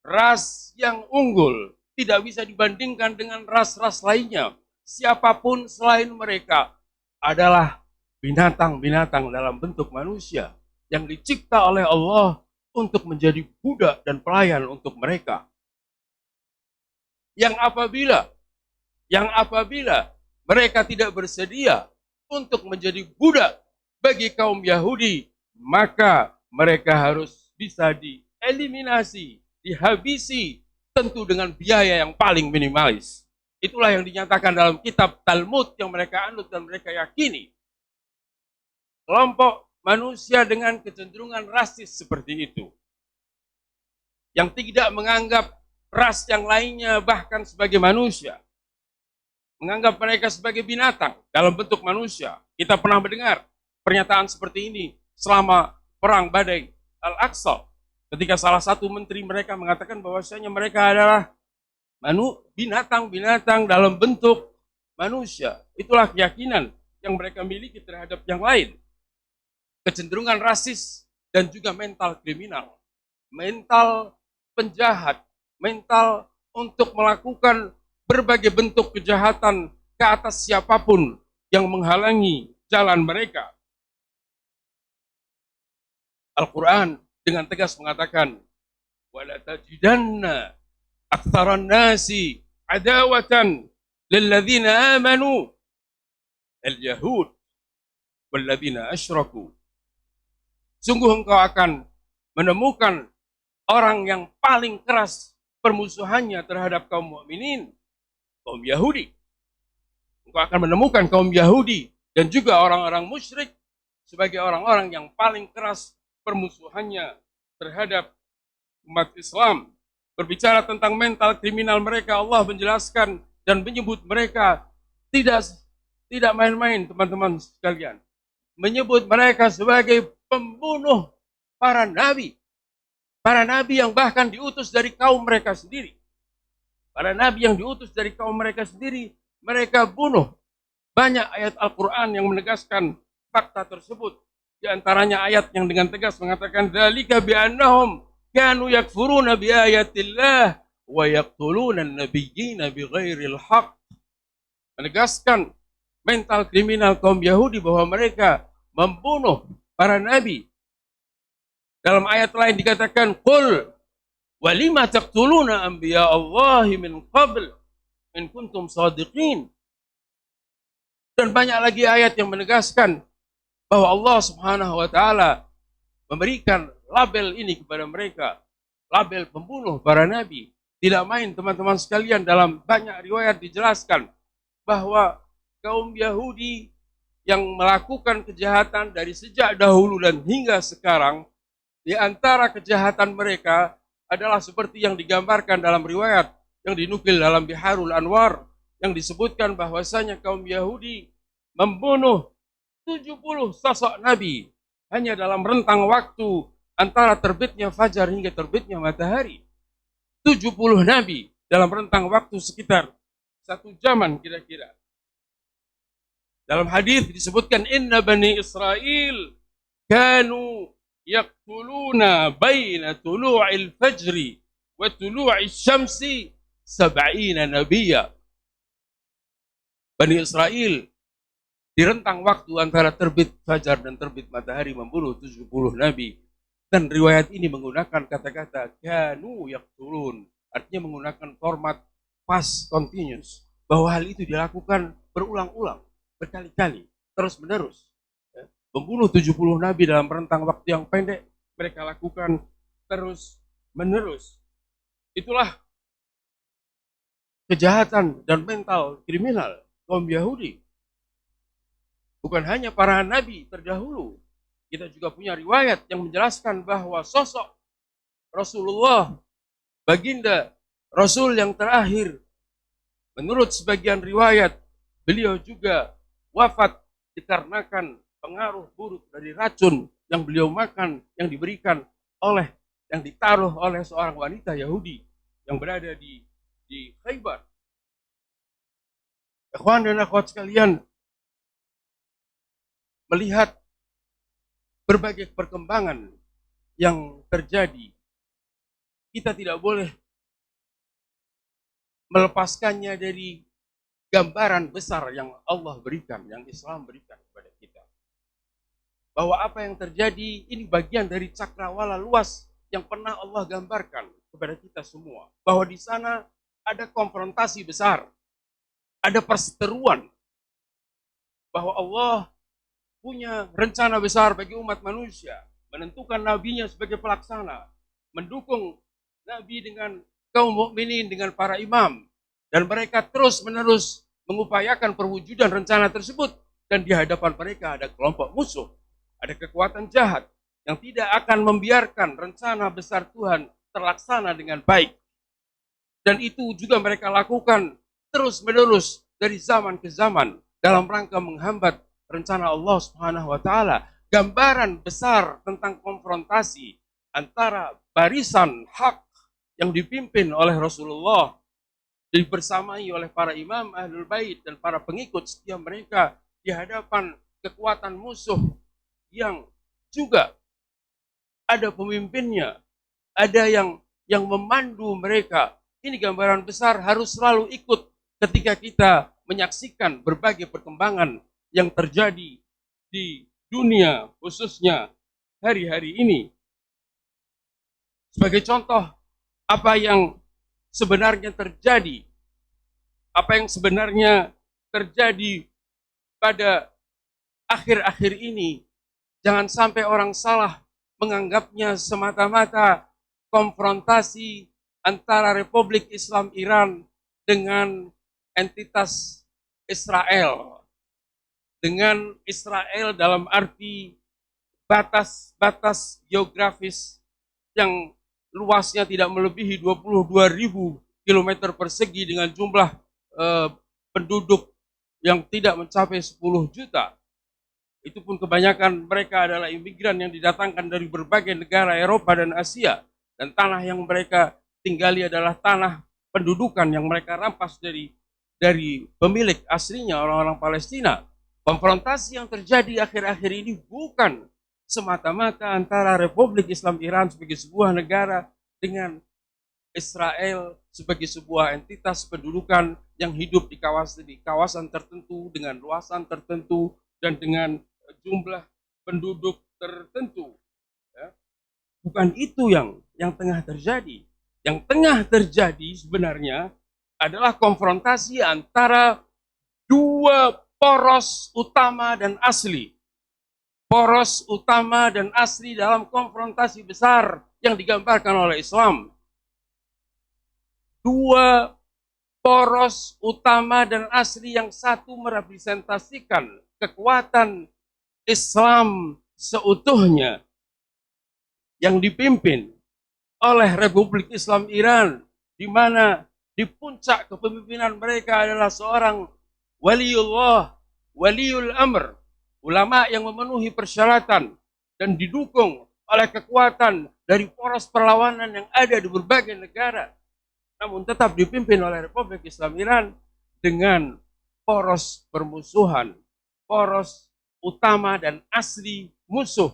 Ras yang unggul tidak bisa dibandingkan dengan ras-ras lainnya. Siapapun selain mereka adalah binatang-binatang dalam bentuk manusia yang dicipta oleh Allah untuk menjadi budak dan pelayan untuk mereka. Yang apabila mereka tidak bersedia untuk menjadi budak bagi kaum Yahudi, maka mereka harus bisa dieliminasi, dihabisi, tentu dengan biaya yang paling minimalis. Itulah yang dinyatakan dalam kitab Talmud yang mereka anut dan mereka yakini. Kelompok manusia dengan kecenderungan rasis seperti itu, yang tidak menganggap ras yang lainnya bahkan sebagai manusia, menganggap mereka sebagai binatang dalam bentuk manusia. Kita pernah mendengar pernyataan seperti ini selama perang Badai Al-Aqsa, ketika salah satu menteri mereka mengatakan bahwasanya mereka adalah binatang-binatang dalam bentuk manusia. Itulah keyakinan yang mereka miliki terhadap yang lain. Kecenderungan rasis dan juga mental kriminal, mental penjahat, mental untuk melakukan berbagai bentuk kejahatan ke atas siapapun yang menghalangi jalan mereka. Al-Quran dengan tegas mengatakan, وَلَا تَجِدَنَّ أَكْثَرَ النَّاسِ عَدَاوَةً لِلَّذِينَ آمَنُوا الْيَهُودِ وَالَّذِينَ أَشْرَكُوا. Sungguh engkau akan menemukan orang yang paling keras permusuhannya terhadap kaum mukminin, kaum Yahudi. Engkau akan menemukan kaum Yahudi dan juga orang-orang musyrik sebagai orang-orang yang paling keras permusuhannya terhadap umat Islam. Berbicara tentang mental kriminal mereka, Allah menjelaskan dan menyebut mereka tidak main-main, teman-teman sekalian. Menyebut mereka sebagai pembunuh para nabi. Para nabi yang bahkan diutus dari kaum mereka sendiri. Para nabi yang diutus dari kaum mereka sendiri, mereka bunuh. Banyak ayat Al-Quran yang menegaskan fakta tersebut. Di antaranya ayat yang dengan tegas mengatakan, "Dzalika bi'annahum kanu yakfuruna biayatillah wa yaqtuluna an-nabiyyina bighairil haqq." Menegaskan mental kriminal kaum Yahudi bahwa mereka membunuh para nabi. Dalam ayat lain dikatakan, "Qul walima taqtuluna anbiya Allahi min qabl in kuntum shadiqin." Dan banyak lagi ayat yang menegaskan bahwa Allah Subhanahu wa taala memberikan label ini kepada mereka, label pembunuh para nabi. Tidak main, teman-teman sekalian, dalam banyak riwayat dijelaskan bahwa kaum Yahudi yang melakukan kejahatan dari sejak dahulu dan hingga sekarang, di antara kejahatan mereka adalah seperti yang digambarkan dalam riwayat yang dinukil dalam Biharul Anwar, yang disebutkan bahwasanya kaum Yahudi membunuh 70 sosok nabi hanya dalam rentang waktu antara terbitnya fajar hingga terbitnya matahari. 70 nabi dalam rentang waktu sekitar 1 jaman kira-kira. Dalam hadis disebutkan, "Inna bani Israel kanu yaqtuluna baina tulu'il fajri wa tulu'is syamsi 70 nabiyya. Bani Israel di rentang waktu antara terbit fajar dan terbit matahari membunuh 70 nabi. Dan riwayat ini menggunakan kata-kata kanu yaqtulun, artinya menggunakan format past continuous, bahwa hal itu dilakukan berulang-ulang, berkali-kali, terus-menerus. Membunuh 70 nabi dalam rentang waktu yang pendek, mereka lakukan terus-menerus. Itulah kejahatan dan mental kriminal kaum Yahudi. Bukan hanya para nabi terdahulu, kita juga punya riwayat yang menjelaskan bahwa sosok Rasulullah, baginda Rasul yang terakhir, menurut sebagian riwayat, beliau juga wafat dikarenakan pengaruh buruk dari racun yang beliau makan, yang diberikan oleh, yang ditaruh oleh seorang wanita Yahudi yang berada di Khaybar. Ikhwan dan akhwat sekalian, melihat berbagai perkembangan yang terjadi, kita tidak boleh melepaskannya dari gambaran besar yang Allah berikan, yang Islam berikan kepada kita. Bahwa apa yang terjadi ini bagian dari cakrawala luas yang pernah Allah gambarkan kepada kita semua. Bahwa di sana ada konfrontasi besar, ada perseteruan. Bahwa Allah punya rencana besar bagi umat manusia, menentukan nabinya sebagai pelaksana, mendukung nabi dengan kaum mukminin, dengan para imam, dan mereka terus-menerus mengupayakan perwujudan rencana tersebut. Dan di hadapan mereka ada kelompok musuh, ada kekuatan jahat yang tidak akan membiarkan rencana besar Tuhan terlaksana dengan baik. Dan itu juga mereka lakukan terus-menerus dari zaman ke zaman dalam rangka menghambat rencana Allah Subhanahu wa taala. Gambaran besar tentang konfrontasi antara barisan hak yang dipimpin oleh Rasulullah, dibersamai oleh para imam Ahlul Bait dan para pengikut setia mereka di hadapan kekuatan musuh yang juga ada pemimpinnya, ada yang memandu mereka. Ini gambaran besar harus selalu ikut ketika kita menyaksikan berbagai perkembangan yang terjadi di dunia, khususnya hari-hari ini. Sebagai contoh, apa yang sebenarnya terjadi, apa yang sebenarnya terjadi pada akhir-akhir ini, jangan sampai orang salah menganggapnya semata-mata konfrontasi antara Republik Islam Iran dengan entitas Israel. Dengan Israel dalam arti batas-batas geografis yang luasnya tidak melebihi 22.000 km persegi dengan jumlah penduduk yang tidak mencapai 10 juta. Itu pun kebanyakan mereka adalah imigran yang didatangkan dari berbagai negara Eropa dan Asia. Dan tanah yang mereka tinggali adalah tanah pendudukan yang mereka rampas dari pemilik aslinya, orang-orang Palestina. Konfrontasi yang terjadi akhir-akhir ini bukan semata-mata antara Republik Islam Iran sebagai sebuah negara dengan Israel sebagai sebuah entitas pendudukan yang hidup di kawasan tertentu dengan luasan tertentu dan dengan jumlah penduduk tertentu. Ya. Bukan itu yang tengah terjadi. Yang tengah terjadi sebenarnya adalah konfrontasi antara dua poros utama dan asli. Poros utama dan asli dalam konfrontasi besar yang digambarkan oleh Islam. Dua poros utama dan asli, yang satu merepresentasikan kekuatan Islam seutuhnya yang dipimpin oleh Republik Islam Iran, di mana di puncak kepemimpinan mereka adalah seorang waliullah, waliul amr, ulama yang memenuhi persyaratan dan didukung oleh kekuatan dari poros perlawanan yang ada di berbagai negara, namun tetap dipimpin oleh Republik Islam Iran dengan poros permusuhan, poros utama dan asli musuh,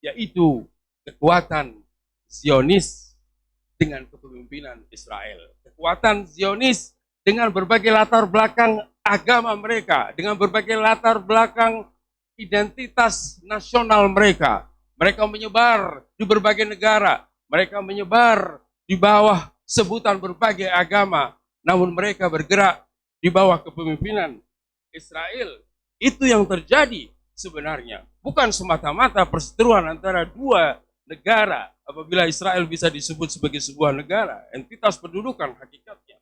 yaitu kekuatan Zionis dengan kepemimpinan Israel. Kekuatan Zionis dengan berbagai latar belakang agama mereka, dengan berbagai latar belakang identitas nasional mereka. Mereka menyebar di berbagai negara, mereka menyebar di bawah sebutan berbagai agama, namun mereka bergerak di bawah kepemimpinan Israel. Itu yang terjadi sebenarnya. Bukan semata-mata perseteruan antara dua negara, apabila Israel bisa disebut sebagai sebuah negara, entitas pendudukan hakikatnya.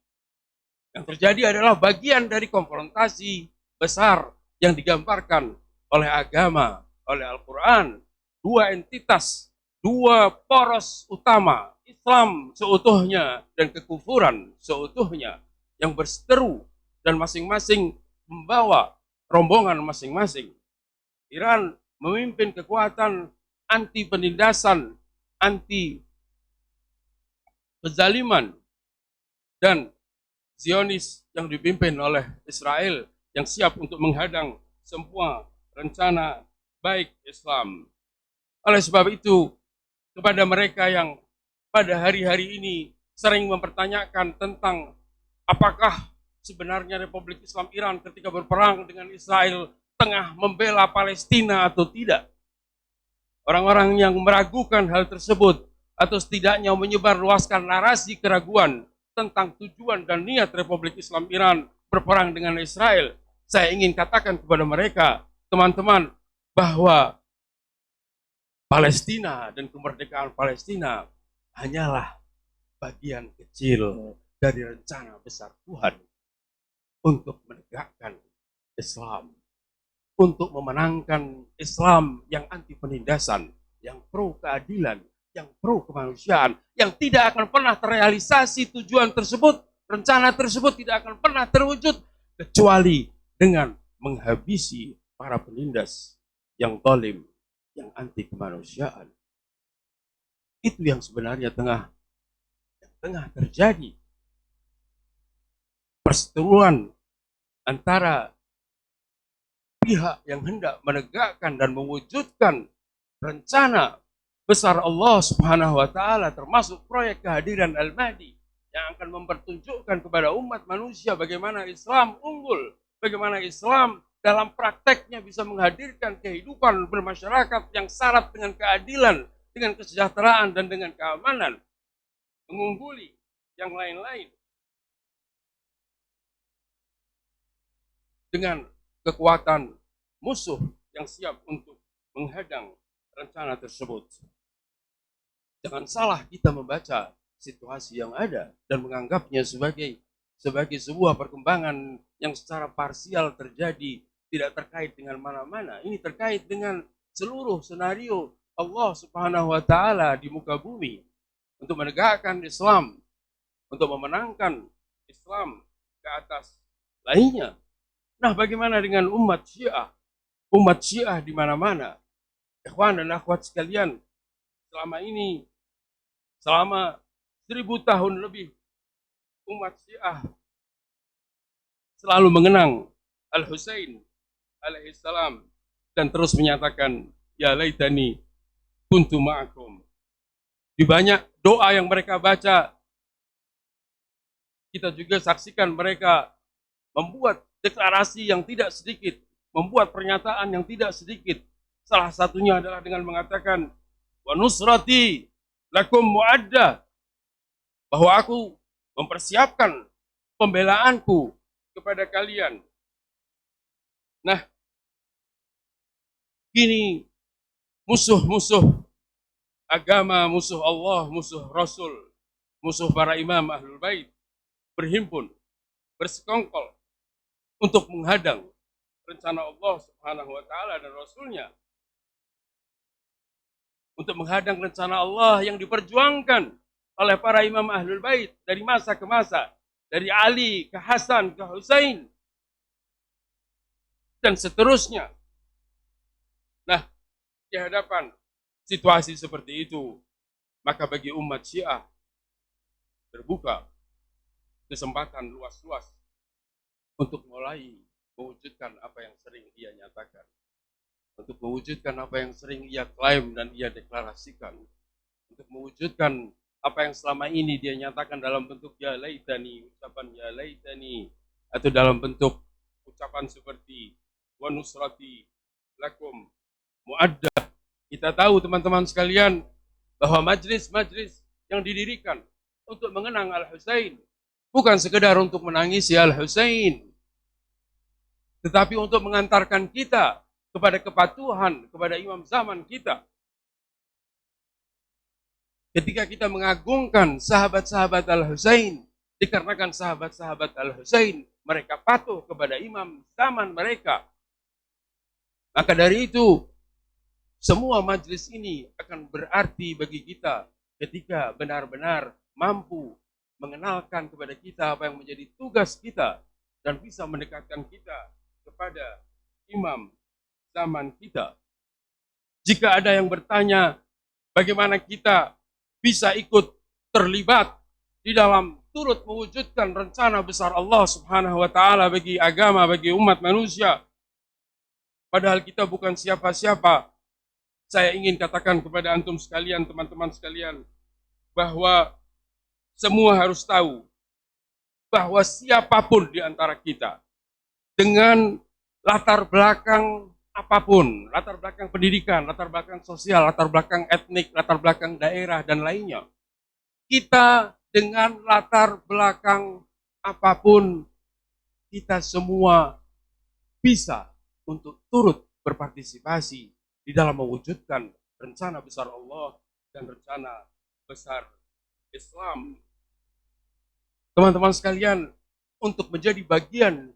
Yang terjadi adalah bagian dari konfrontasi besar yang digambarkan oleh agama, oleh Al-Quran. Dua entitas, dua poros utama, Islam seutuhnya dan kekufuran seutuhnya, yang berseteru dan masing-masing membawa rombongan masing-masing. Iran memimpin kekuatan anti penindasan, anti kezaliman, dan Zionis yang dipimpin oleh Israel yang siap untuk menghadang semua rencana baik Islam. Oleh sebab itu, kepada mereka yang pada hari-hari ini sering mempertanyakan tentang apakah sebenarnya Republik Islam Iran ketika berperang dengan Israel tengah membela Palestina atau tidak. Orang-orang yang meragukan hal tersebut atau setidaknya menyebarluaskan narasi keraguan tentang tujuan dan niat Republik Islam Iran berperang dengan Israel, saya ingin katakan kepada mereka, teman-teman, bahwa Palestina dan kemerdekaan Palestina hanyalah bagian kecil dari rencana besar Tuhan untuk menegakkan Islam, untuk memenangkan Islam yang anti penindasan, yang pro keadilan, yang pro kemanusiaan, yang tidak akan pernah terrealisasi tujuan tersebut, rencana tersebut tidak akan pernah terwujud kecuali dengan menghabisi para penindas yang zalim, yang anti kemanusiaan. Itu yang sebenarnya tengah terjadi. Perseteruan antara pihak yang hendak menegakkan dan mewujudkan rencana besar Allah Subhanahu wa taala, termasuk proyek kehadiran Al-Mahdi yang akan mempertunjukkan kepada umat manusia bagaimana Islam unggul, bagaimana Islam dalam prakteknya bisa menghadirkan kehidupan bermasyarakat yang syarat dengan keadilan, dengan kesejahteraan dan dengan keamanan, mengungguli yang lain-lain dengan kekuatan musuh yang siap untuk menghadang rencana tersebut. Jangan salah kita membaca situasi yang ada dan menganggapnya sebagai sebuah perkembangan yang secara parsial terjadi, tidak terkait dengan mana-mana. Ini terkait dengan seluruh senario Allah Subhanahu wa taala di muka bumi untuk menegakkan Islam, untuk memenangkan Islam ke atas lainnya. Nah, bagaimana dengan umat Syiah? Umat Syiah di mana-mana. Ikhwan dan akhwat sekalian, selama ini, selama 1000 tahun lebih, umat Syiah selalu mengenang Al-Husain alaihissalam dan terus menyatakan, ya laitani kuntu ma'akum. Di banyak doa yang mereka baca, kita juga saksikan mereka membuat deklarasi yang tidak sedikit, membuat pernyataan yang tidak sedikit. Salah satunya adalah dengan mengatakan, wa nusrati lakum muaddah, bahwa aku mempersiapkan pembelaanku kepada kalian. Nah, kini musuh-musuh agama, musuh Allah, musuh Rasul, musuh para imam Ahlul Bait berhimpun, bersekongkol untuk menghadang rencana Allah Subhanahu wa taala dan Rasulnya, untuk menghadang rencana Allah yang diperjuangkan oleh para imam Ahlul Bait dari masa ke masa, dari Ali ke Hasan ke Husain dan seterusnya. Nah, di hadapan situasi seperti itu, maka bagi umat Syiah terbuka kesempatan luas-luas untuk mulai mewujudkan apa yang sering dia nyatakan. untuk mewujudkan apa yang sering ia klaim dan ia deklarasikan, untuk mewujudkan apa yang selama ini dia nyatakan dalam bentuk ya laitani, ucapan ya laitani, atau dalam bentuk ucapan seperti wa nusrati lakum muadda. Kita tahu teman-teman sekalian bahwa majlis-majlis yang didirikan untuk mengenang Al-Husain bukan sekedar untuk menangisi Al-Husain, tetapi untuk mengantarkan kita kepada kepatuhan kepada imam zaman kita. Ketika kita mengagungkan sahabat-sahabat Al-Husain, dikarenakan sahabat-sahabat Al-Husain mereka patuh kepada imam zaman mereka, maka dari itu semua majlis ini akan berarti bagi kita ketika benar-benar mampu mengenalkan kepada kita apa yang menjadi tugas kita dan bisa mendekatkan kita kepada imam zaman kita. Jika ada yang bertanya bagaimana kita bisa ikut terlibat di dalam turut mewujudkan rencana besar Allah Subhanahu wa taala bagi agama, bagi umat manusia, padahal kita bukan siapa-siapa, saya ingin katakan kepada antum sekalian, teman-teman sekalian, bahwa semua harus tahu bahwa siapapun di antara kita dengan latar belakang apapun, latar belakang pendidikan, latar belakang sosial, latar belakang etnik, latar belakang daerah dan lainnya, kita dengan latar belakang apapun, kita semua bisa untuk turut berpartisipasi di dalam mewujudkan rencana besar Allah dan rencana besar Islam. Teman-teman sekalian, untuk menjadi bagian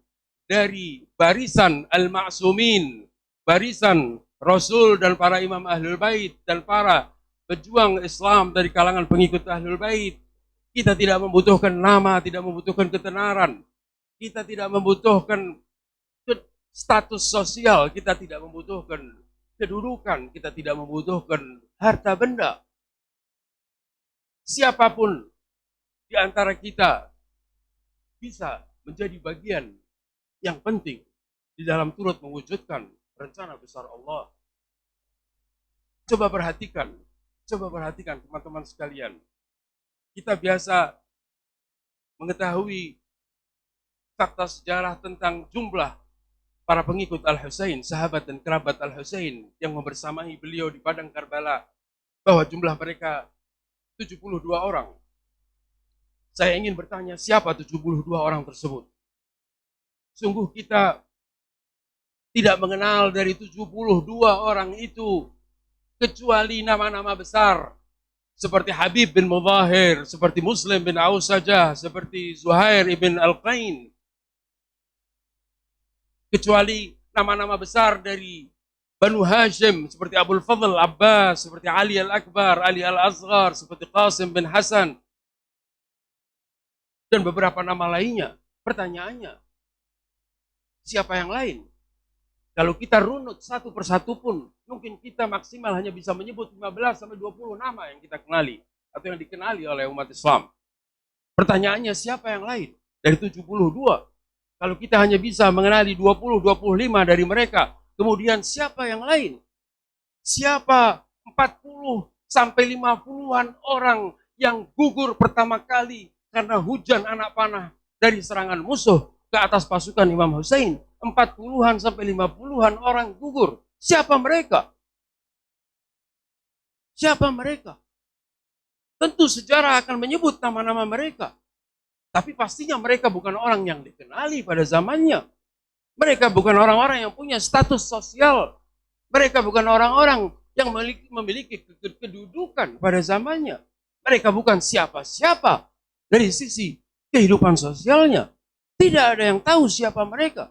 dari barisan al-ma'sumin, barisan Rasul dan para imam Ahlul Bait dan para pejuang Islam dari kalangan pengikut Ahlul Bait, kita tidak membutuhkan nama, tidak membutuhkan ketenaran, kita tidak membutuhkan status sosial, kita tidak membutuhkan kedudukan, kita tidak membutuhkan harta benda. Siapapun di antara kita bisa menjadi bagian yang penting di dalam turut mewujudkan rencana besar Allah. Coba perhatikan teman-teman sekalian. Kita biasa mengetahui fakta sejarah tentang jumlah para pengikut Al-Husain, sahabat dan kerabat Al-Husain yang membersamai beliau di padang Karbala, bahwa jumlah mereka 72 orang. Saya ingin bertanya, siapa 72 orang tersebut? Sungguh kita tidak mengenal dari 72 orang itu kecuali nama-nama besar seperti Habib bin Mudahir, seperti Muslim bin Aus saja, seperti Zuhair ibn Al-Qain, kecuali nama-nama besar dari Banu Hashim seperti Abul Fadl Abbas, seperti Ali Al-Akbar, Ali Al-Asghar, seperti Qasim bin Hasan, dan beberapa nama lainnya. Pertanyaannya, siapa yang lain? Kalau kita runut satu persatu pun, mungkin kita maksimal hanya bisa menyebut 15-20 nama yang kita kenali, atau yang dikenali oleh umat Islam. Pertanyaannya, siapa yang lain? Dari 72, kalau kita hanya bisa mengenali 20-25 dari mereka, kemudian siapa yang lain? Siapa 40-50-an orang yang gugur pertama kali karena hujan anak panah dari serangan musuh ke atas pasukan Imam Husain? 40-50-an orang gugur. Siapa mereka? Siapa mereka? Tentu sejarah akan menyebut nama-nama mereka. Tapi pastinya mereka bukan orang yang dikenali pada zamannya. Mereka bukan orang-orang yang punya status sosial. Mereka bukan orang-orang yang memiliki kedudukan pada zamannya. Mereka bukan siapa-siapa dari sisi kehidupan sosialnya. Tidak ada yang tahu siapa mereka.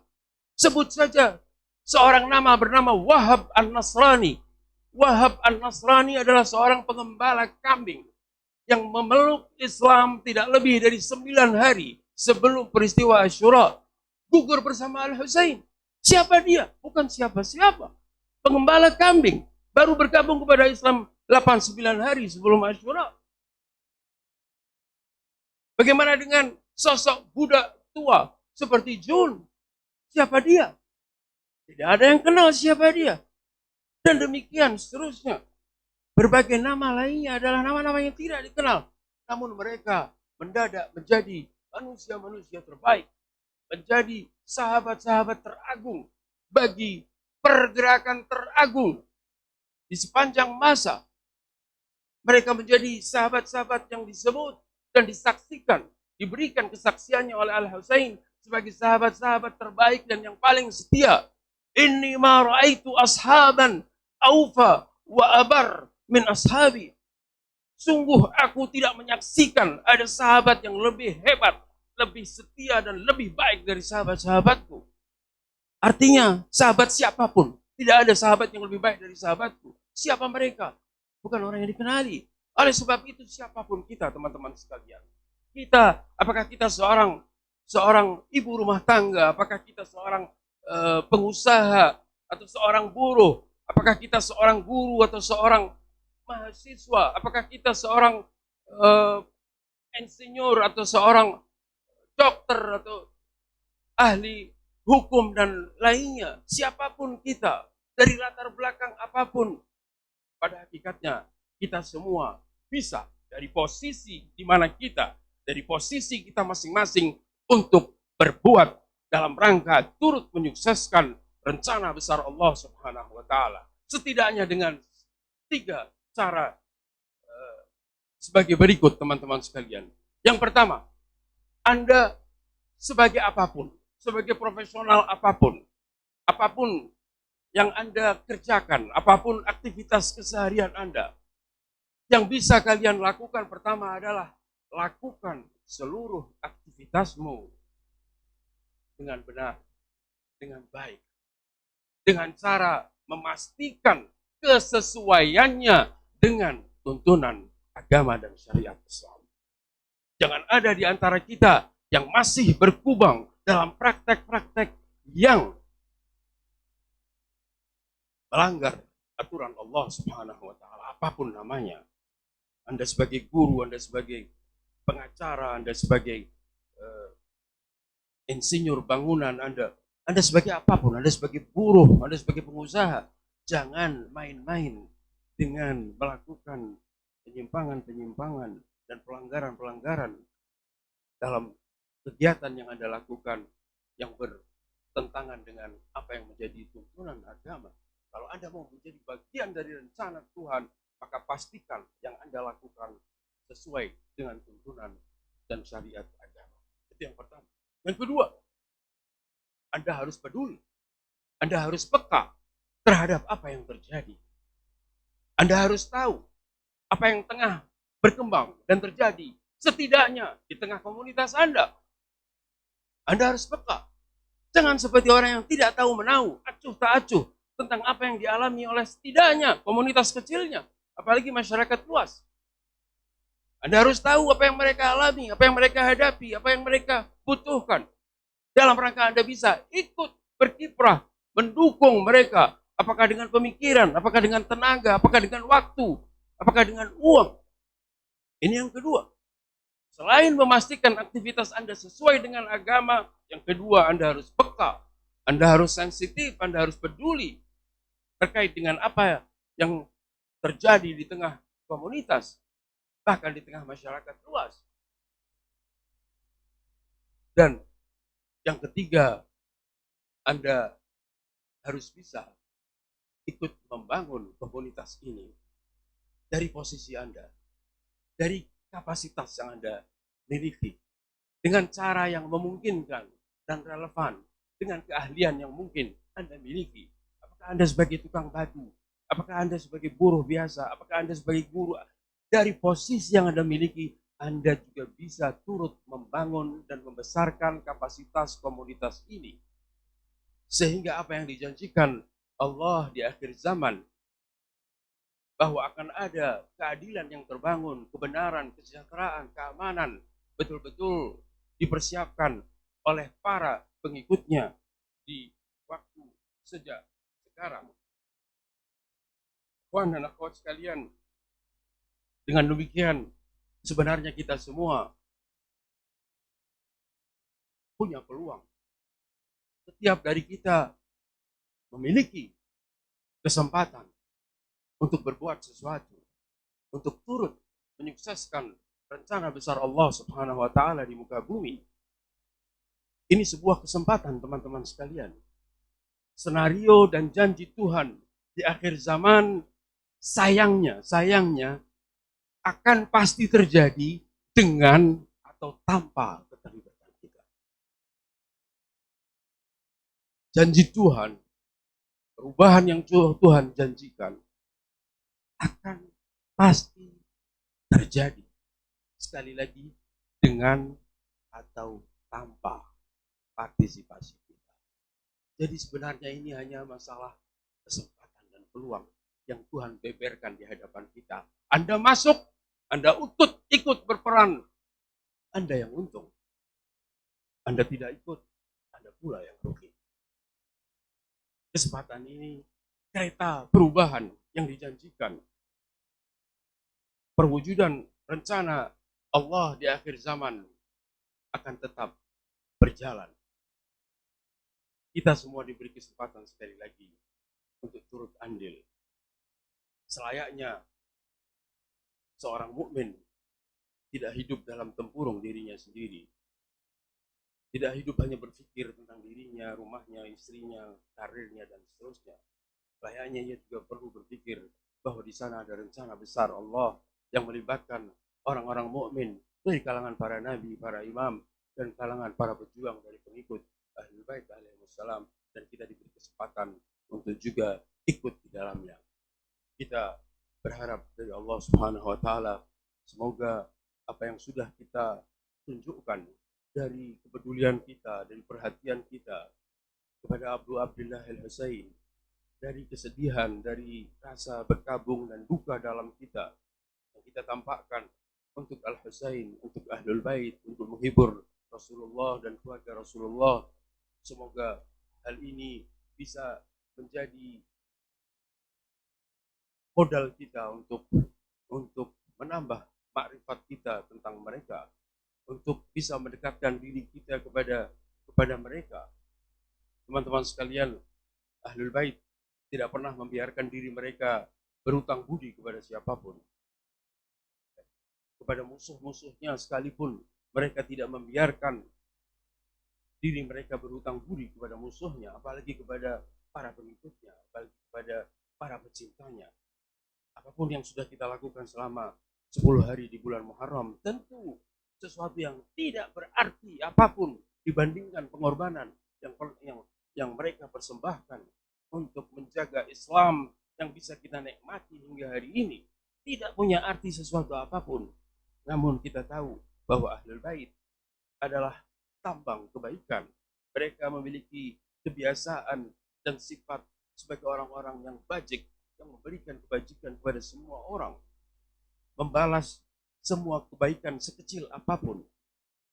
Sebut saja seorang nama bernama Wahab An-Nasrani. Wahab An-Nasrani adalah seorang pengembala kambing yang memeluk Islam tidak lebih dari 9 hari sebelum peristiwa Asyura. Gugur bersama Al-Husain. Siapa dia? Bukan siapa-siapa. Pengembala kambing. Baru bergabung kepada Islam 8-9 hari sebelum Asyura. Bagaimana dengan sosok budak tua seperti Jun? Siapa dia? Tidak ada yang kenal siapa dia. Dan demikian seterusnya. Berbagai nama lainnya adalah nama-nama yang tidak dikenal. Namun mereka mendadak menjadi manusia-manusia terbaik. Menjadi sahabat-sahabat teragung bagi pergerakan teragung di sepanjang masa. Mereka menjadi sahabat-sahabat yang disebut dan disaksikan, diberikan kesaksiannya oleh Al-Husain sebagai sahabat-sahabat terbaik dan yang paling setia. Inni ma ra'aitu ashaban aufa wa abar min ashabi. Sungguh aku tidak menyaksikan ada sahabat yang lebih hebat, lebih setia dan lebih baik dari sahabat-sahabatku. Artinya sahabat siapapun, tidak ada sahabat yang lebih baik dari sahabatku. Siapa mereka? Bukan orang yang dikenali. Oleh sebab itu siapapun kita, teman-teman sekalian. Apakah kita seorang ibu rumah tangga, apakah kita seorang pengusaha atau seorang buruh, apakah kita seorang guru atau seorang mahasiswa, apakah kita seorang insinyur atau seorang dokter atau ahli hukum dan lainnya, siapapun kita, dari latar belakang apapun, pada hakikatnya kita semua bisa dari posisi di mana kita, dari posisi kita masing-masing untuk berbuat dalam rangka turut menyukseskan rencana besar Allah Subhanahu wa taala. Setidaknya dengan 3 cara sebagai berikut, teman-teman sekalian. Yang pertama, Anda sebagai apapun, sebagai profesional apapun yang Anda kerjakan, apapun aktivitas keseharian Anda, yang bisa kalian lakukan pertama adalah lakukan seluruh aktivitasmu dengan benar, dengan baik, dengan cara memastikan kesesuaiannya dengan tuntunan agama dan syariat Islam. Jangan ada di antara kita yang masih berkubang dalam praktek-praktek yang melanggar aturan Allah Subhanahu wa taala, apapun namanya. Anda sebagai guru, Anda sebagai pengacara, Anda sebagai insinyur bangunan, Anda sebagai apapun, Anda sebagai buruh, Anda sebagai pengusaha, jangan main-main dengan melakukan penyimpangan-penyimpangan dan pelanggaran-pelanggaran dalam kegiatan yang Anda lakukan yang bertentangan dengan apa yang menjadi tuntunan agama. Kalau Anda mau menjadi bagian dari rencana Tuhan, maka pastikan yang Anda lakukan sesuai dengan tuntunan dan syariat agama. Itu yang pertama. Yang kedua, Anda harus peduli. Anda harus peka terhadap apa yang terjadi. Anda harus tahu apa yang tengah berkembang dan terjadi, setidaknya di tengah komunitas Anda. Anda harus peka. Jangan seperti orang yang tidak tahu menahu, acuh tak acuh tentang apa yang dialami oleh setidaknya komunitas kecilnya, apalagi masyarakat luas. Anda harus tahu apa yang mereka alami, apa yang mereka hadapi, apa yang mereka butuhkan. Dalam rangka Anda bisa ikut berkiprah, mendukung mereka, apakah dengan pemikiran, apakah dengan tenaga, apakah dengan waktu, apakah dengan uang. Ini yang kedua. Selain memastikan aktivitas Anda sesuai dengan agama, yang kedua Anda harus peka, Anda harus sensitif, Anda harus peduli terkait dengan apa yang terjadi di tengah komunitas, bahkan di tengah masyarakat luas. Dan yang ketiga, Anda harus bisa ikut membangun komunitas ini dari posisi Anda, dari kapasitas yang Anda miliki, dengan cara yang memungkinkan dan relevan, dengan keahlian yang mungkin Anda miliki. Apakah Anda sebagai tukang batu, apakah Anda sebagai buruh biasa, apakah Anda sebagai guru, dari posisi yang Anda miliki, Anda juga bisa turut membangun dan membesarkan kapasitas komunitas ini. Sehingga apa yang dijanjikan Allah di akhir zaman, bahwa akan ada keadilan yang terbangun, kebenaran, kesejahteraan, keamanan, betul-betul dipersiapkan oleh para pengikutnya di waktu sejak sekarang. Kawan dan akhwat sekalian, dengan demikian sebenarnya kita semua punya peluang. Setiap dari kita memiliki kesempatan untuk berbuat sesuatu, untuk turut menyukseskan rencana besar Allah Subhanahu wa taala di muka bumi. Ini sebuah kesempatan teman-teman sekalian. Senario dan janji Tuhan di akhir zaman sayangnya akan pasti terjadi dengan atau tanpa keterlibatan kita. Janji Tuhan, perubahan yang Tuhan janjikan akan pasti terjadi. Sekali lagi, dengan atau tanpa partisipasi kita. Jadi sebenarnya ini hanya masalah kesempatan dan peluang yang Tuhan beberkan di hadapan kita. Anda masuk, Anda ikut berperan, Anda yang untung. Anda tidak ikut, Anda pula yang rugi. Kesempatan ini kereta perubahan yang dijanjikan, perwujudan rencana Allah di akhir zaman akan tetap berjalan. Kita semua diberi kesempatan sekali lagi untuk turut andil. Selayaknya seorang mukmin tidak hidup dalam tempurung dirinya sendiri. Tidak hidup hanya berpikir tentang dirinya, rumahnya, istrinya, karirnya, dan seterusnya. Selayaknya ia juga perlu berpikir bahwa di sana ada rencana besar Allah yang melibatkan orang-orang mukmin dari kalangan para nabi, para imam, dan kalangan para pejuang dari pengikut Ahlul Bait alaihissalam, dan kita diberi kesempatan untuk juga ikut di dalamnya. Kita berharap dari Allah Subhanahu wa taala semoga apa yang sudah kita tunjukkan dari kepedulian kita, dari perhatian kita kepada Abu Abdullah Al-Husain, dari kesedihan, dari rasa berkabung dan duka dalam kita yang kita tampakkan untuk Al-Husain, untuk Ahlul Bait, untuk menghibur Rasulullah dan keluarga Rasulullah. Semoga hal ini bisa menjadi modal kita untuk menambah makrifat kita tentang mereka, untuk bisa mendekatkan diri kita kepada mereka. Teman-teman sekalian, Ahlul Bait tidak pernah membiarkan diri mereka berutang budi kepada siapapun. Kepada musuh-musuhnya sekalipun mereka tidak membiarkan diri mereka berutang budi kepada musuhnya, apalagi kepada para pengikutnya, apalagi kepada para pecintanya. Apapun yang sudah kita lakukan selama 10 hari di bulan Muharram, tentu sesuatu yang tidak berarti apapun dibandingkan pengorbanan yang mereka persembahkan untuk menjaga Islam yang bisa kita nikmati hingga hari ini. Tidak punya arti sesuatu apapun. Namun kita tahu bahwa Ahlul Bait adalah tambang kebaikan. Mereka memiliki kebiasaan dan sifat sebagai orang-orang yang bajik, yang memberikan kebajikan kepada semua orang, membalas semua kebaikan sekecil apapun.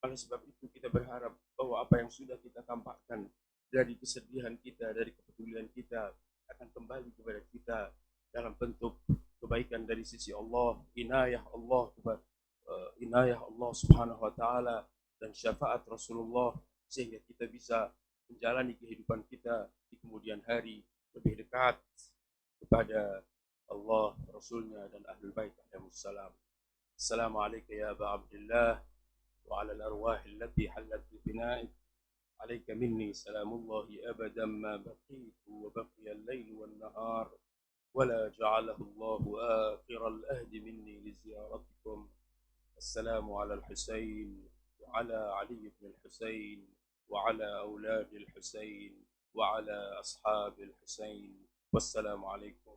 Oleh sebab itu kita berharap bahwa apa yang sudah kita tampakkan dari kesedihan kita, dari kepedulian kita akan kembali kepada kita dalam bentuk kebaikan dari sisi Allah, inayah Allah Subhanahu wa taala dan syafaat Rasulullah, sehingga kita bisa menjalani kehidupan kita di kemudian hari lebih dekat kepada Allah, Rasulnya, dan Ahlul Bait alaihissalam. Assalamualaikum ya Aba Abdullah wa ala al-arwah allati halat bi bina'ik. عليك مني سلام الله أبدا ما بقيت وبقي الليل والنهار ولا جعله الله آخر الأهد مني لزيارتكم. السلام على الحسين وعلى علي بن الحسين وعلى أولاد الحسين وعلى أصحاب الحسين والسلام عليكم.